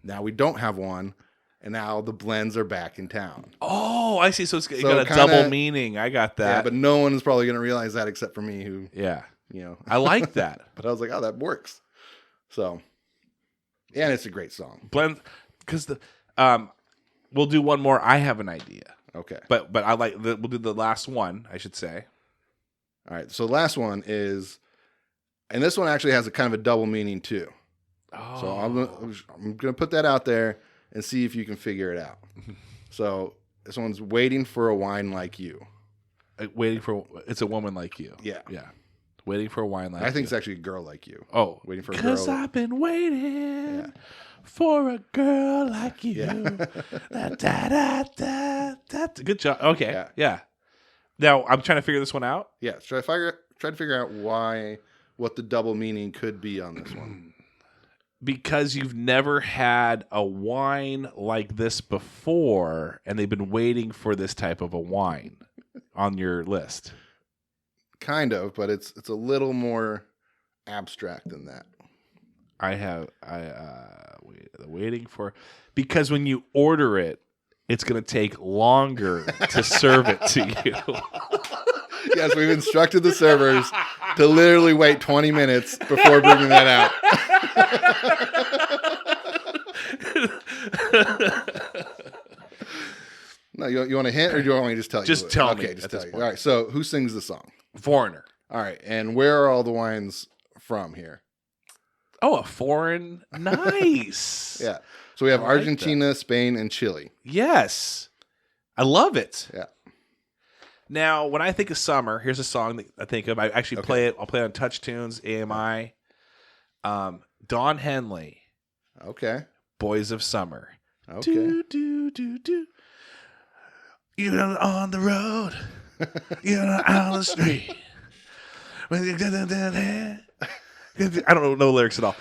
Now we don't have one, and now the blends are back in town. Oh, I see. So it's got a double meaning. I got that. Yeah, but no one is probably going to realize that except for me who, I like that. But I was like, oh, that works. So, and it's a great song. Blend, because we'll do one more. I have an idea. Okay. But I we'll do the last one, I should say. All right. So the last one is, and this one actually has a kind of a double meaning too. Oh. So I'm gonna put that out there and see if you can figure it out. So this one's waiting for a wine like you. It's a woman like you. Yeah. Yeah. Waiting for a wine like you. I think it's actually a girl like you. Oh. Waiting for a girl. Because I've been waiting for a girl like you. Good job. Okay. Yeah. Now I'm trying to figure this one out. Yeah. Try to figure out what the double meaning could be on this one. Because you've never had a wine like this before, and they've been waiting for this type of a wine on your list. Kind of, but it's a little more abstract than that. Waiting for, because when you order it, it's going to take longer to serve it to you. Yes, we've instructed the servers to literally wait 20 minutes before bringing that out. No, you want a hint, or do you want me to just tell you? Just tell me. Okay, just tell you. All right, so who sings the song? Foreigner. All right, and where are all the wines from here? Oh, a foreign. Nice. Yeah. So we have Argentina, Spain, and Chile. Yes. I love it. Yeah. Now, when I think of summer, here's a song that I think of. I actually play it. I'll play it on Touch Tunes, AMI. Don Henley. Okay. Boys of Summer. Okay. Do. You're on the road. You're on the street. I don't know the lyrics at all.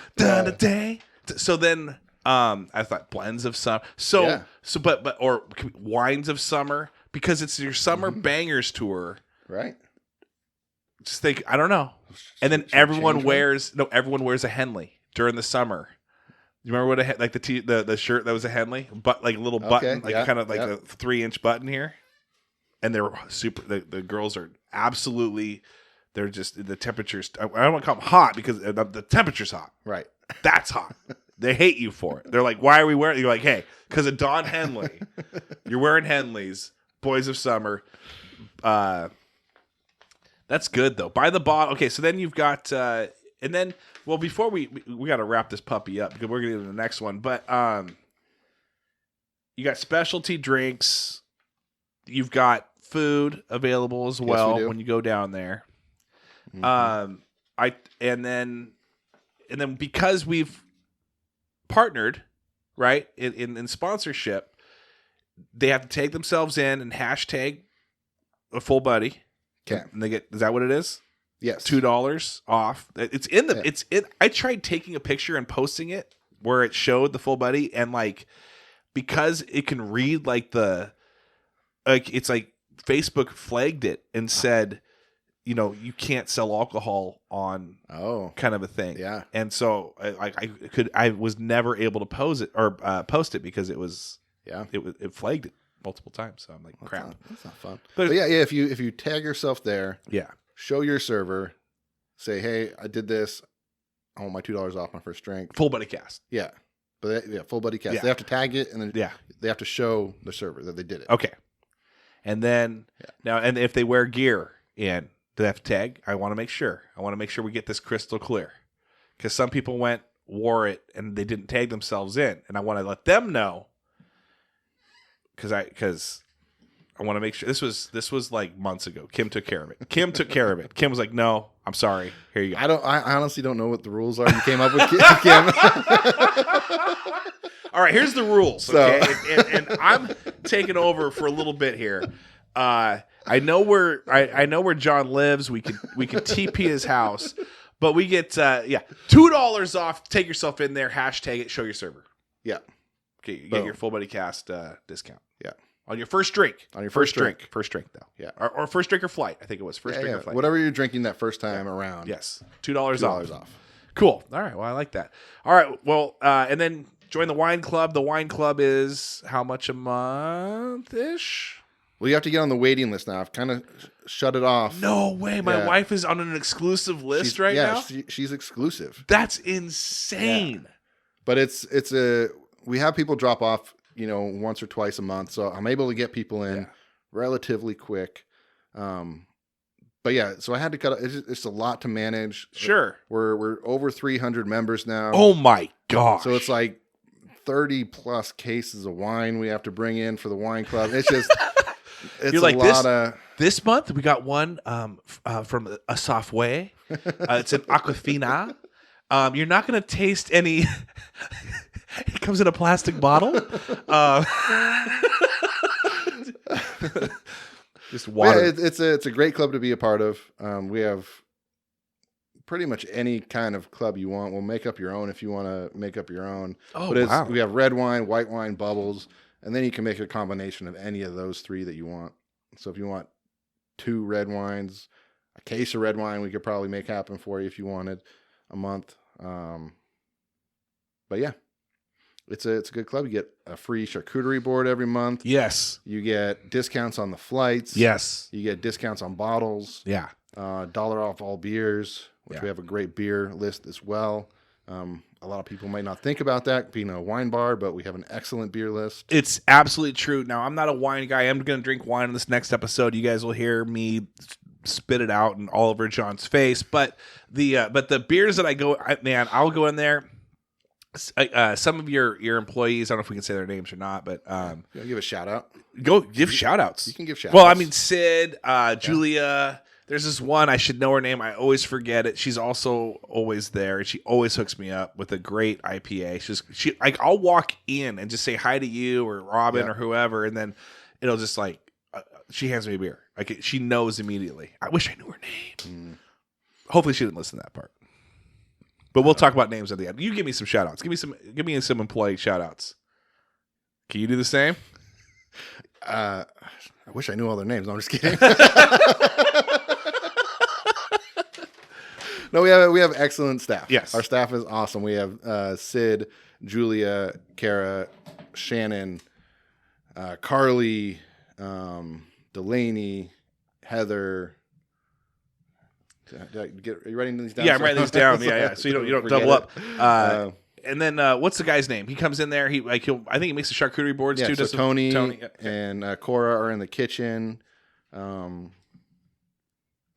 So then I thought blends of summer. But wines of summer, because it's your summer bangers tour. Right. Just think, I don't know. And then everyone wears a Henley during the summer. You remember what the shirt that was a Henley, but like a little button, kind of like a 3-inch button here. And they're super. The girls are absolutely. They're just the temperatures. I don't want to call them hot because the temperature's hot. Right. That's hot. They hate you for it. They're like, why are we wearing? You're like, hey, because of Don Henley. You're wearing Henleys. Boys of Summer. That's good though. By the bottle. Okay, so then you've got, and then before we got to wrap this puppy up because we're gonna get to the next one. But you got specialty drinks. You've got food available as well when you go down there. Mm-hmm. And then because we've partnered, right, in sponsorship, they have to take themselves in and hashtag a full buddy. Okay. And they get, is that what it is? Yes. $2 off. It's in the I tried taking a picture and posting it where it showed the full buddy, and like because it can read like it's like Facebook flagged it and said, you can't sell alcohol on kind of a thing. Yeah. And so I was never able to post it because it flagged it multiple times. So I'm like, crap. That's not fun. But yeah, if you tag yourself there, show your server, say, hey, I did this. I want my $2 off my first drink. Full Buddy Cast. Yeah. But Full Buddy Cast. Yeah. They have to tag it, and then they have to show the server that they did it. Okay. And then now, and if they wear gear in, do they have to tag? I want to make sure. We get this crystal clear, because some people wore it and they didn't tag themselves in, and I want to let them know, because I want to make sure. This was like months ago. Kim took care of it. Kim was like, "No, I'm sorry. Here you go." I honestly don't know what the rules are you came up with, Kim. All right, here's the rules. Okay, and I'm taking over for a little bit here. I know where John lives. We could TP his house, but we get $2 off. Take yourself in there. Hashtag it. Show your server. Yeah. Okay, you get your Full Buddy Cast discount. Yeah. On your first drink. First drink. First drink, though. Yeah. Or first drink or flight. I think it was first drink or flight. Whatever you're drinking that first time around. Yes. $2 off. off. Cool. All right. Well, I like that. All right. Well, and then join the wine club. The wine club is how much a month-ish? Well, you have to get on the waiting list now. I've kind of shut it off. No way. My wife is on an exclusive list now? Yeah, she's exclusive. That's insane. Yeah. But we have people drop off, once or twice a month. So I'm able to get people in relatively quick. But yeah, so I had to cut. It's a lot to manage. Sure. We're over 300 members now. Oh my gosh. So it's like 30 plus cases of wine we have to bring in for the wine club. It's just, it's You're like, a lot of. This month we got one from a Safeway. It's an Aquafina. You're not going to taste any. It comes in a plastic bottle. Just water. Yeah, it's a great club to be a part of. We have pretty much any kind of club you want. We'll make up your own if you want to make up your own. Oh, wow. We have red wine, white wine, bubbles, and then you can make a combination of any of those three that you want. So if you want 2 red wines, a case of red wine, we could probably make happen for you if you wanted a month. But yeah. It's a good club. You get a free charcuterie board every month. Yes. You get discounts on the flights. Yes. You get discounts on bottles. Yeah. $1 off all beers, which we have a great beer list as well. A lot of people might not think about that being a wine bar, but we have an excellent beer list. It's absolutely true. Now, I'm not a wine guy. I'm going to drink wine in this next episode. You guys will hear me spit it out and all over John's face. But the beers that I'll go in there. Some of your employees, I don't know if we can say their names or not, but give a shout out. Go give shout outs. You can give shout outs. Well, I mean, Sid, Julia, there's this one, I should know her name. I always forget it. She's also always there, and she always hooks me up with a great IPA. I'll walk in and just say hi to you or Robin or whoever, and then it'll just she hands me a beer. She knows immediately. I wish I knew her name. Hopefully she didn't listen to that part. But we'll talk about names at the end. You give me some shout outs. Give me some employee shout outs. Can you do the same? I wish I knew all their names. No, I'm just kidding. No, we have excellent staff. Yes. Our staff is awesome. We have Sid, Julia, Kara, Shannon, Carly, Delaney, Heather. Are you writing these down? Yeah, I'm writing these down. Yeah. So you don't double up. And then what's the guy's name? He comes in there. I think he makes the charcuterie boards too. So Tony and Cora are in the kitchen. I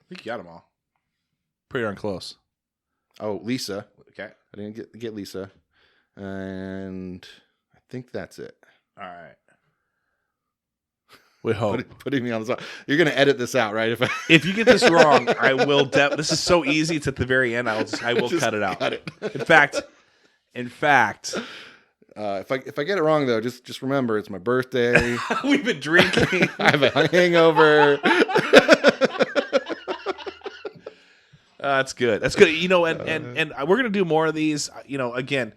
think you got them all. Pretty darn close. Oh, Lisa. Okay. I didn't get Lisa, and I think that's it. All right. We hope. Putting me on the spot. You're going to edit this out, right? If you get this wrong, I will. This is so easy. It's at the very end. I will cut it out. Cut it. In fact. If I get it wrong though, just remember it's my birthday. We've been drinking. I have a hangover. That's good. That's good. And we're gonna do more of these. Again,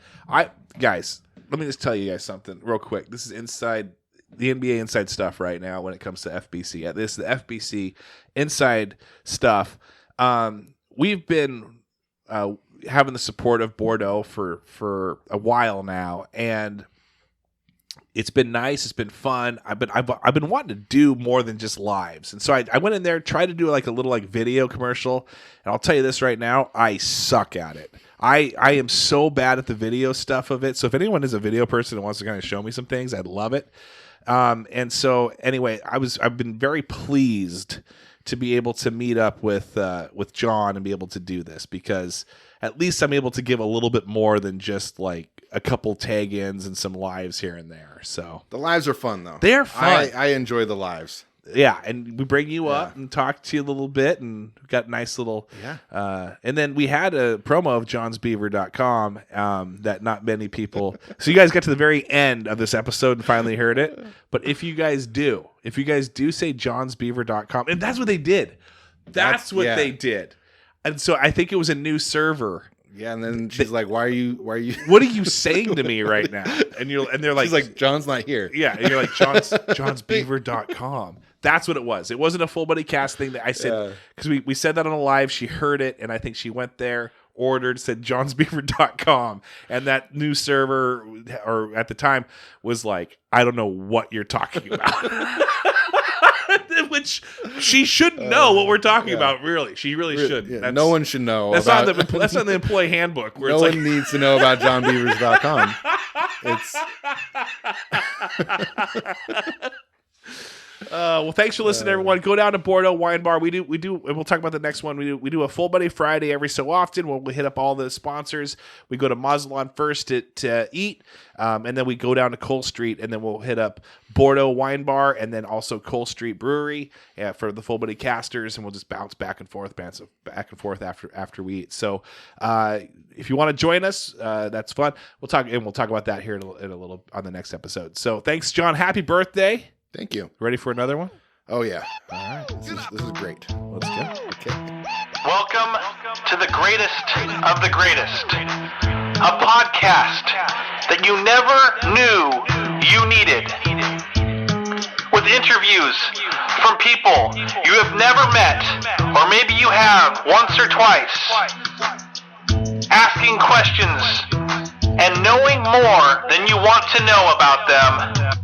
guys. let me just tell you guys something real quick. This is the NBA inside stuff right now when it comes to FBC. This is the FBC inside stuff. We've been having the support of Bordeaux for a while now, and it's been nice. It's been fun. I've been wanting to do more than just lives, and so I went in there, tried to do like a little like video commercial, and I'll tell you this right now, I suck at it. I am so bad at the video stuff of it. So if anyone is a video person and wants to kind of show me some things, I'd love it. And so anyway, I've been very pleased to be able to meet up with John and be able to do this, because at least I'm able to give a little bit more than just like a couple tag ins and some lives here and there. So the lives are fun though. They're fun. I enjoy the lives. Yeah, and we bring you up and talk to you a little bit, and we got nice little and then we had a promo of johnsbeaver.com that not many people so you guys got to the very end of this episode and finally heard it. But if you guys do say johnsbeaver.com, and that's what they did. That's what they did. And so I think it was a new server. Yeah, and then she's like, "Why are you? What are you saying to me right now?" And they're like, she's like, "John's not here." Yeah, and you're like, johnsbeaver.com. That's what it was. It wasn't a full buddy cast thing that I said, because we said that on a live. She heard it, and I think she went there, ordered, said johnsbeaver.com, and that new server, or at the time, was like, I don't know what you're talking about. Which she should know what we're talking about. Really, she really should. Yeah, no one should know. That's on the employee handbook. Where no one needs to know about johnbeavers.com. It's. Well, thanks for listening, everyone. Go down to Bordeaux Wine Bar. We do, and we'll talk about the next one. We do a Full Buddy Friday every so often. We'll hit up all the sponsors. We go to Mazatlan first to eat, and then we go down to Cole Street, and then we'll hit up Bordeaux Wine Bar, and then also Cole Street Brewery for the Full Buddy Casters, and we'll just bounce back and forth after we eat. So, if you want to join us, that's fun. We'll talk about that here in a little on the next episode. So, thanks, John. Happy birthday. Thank you. Ready for another one? Oh, yeah. All right. This is great. Let's go. Okay. Welcome to the greatest of the greatest, a podcast that you never knew you needed, with interviews from people you have never met, or maybe you have once or twice, asking questions and knowing more than you want to know about them.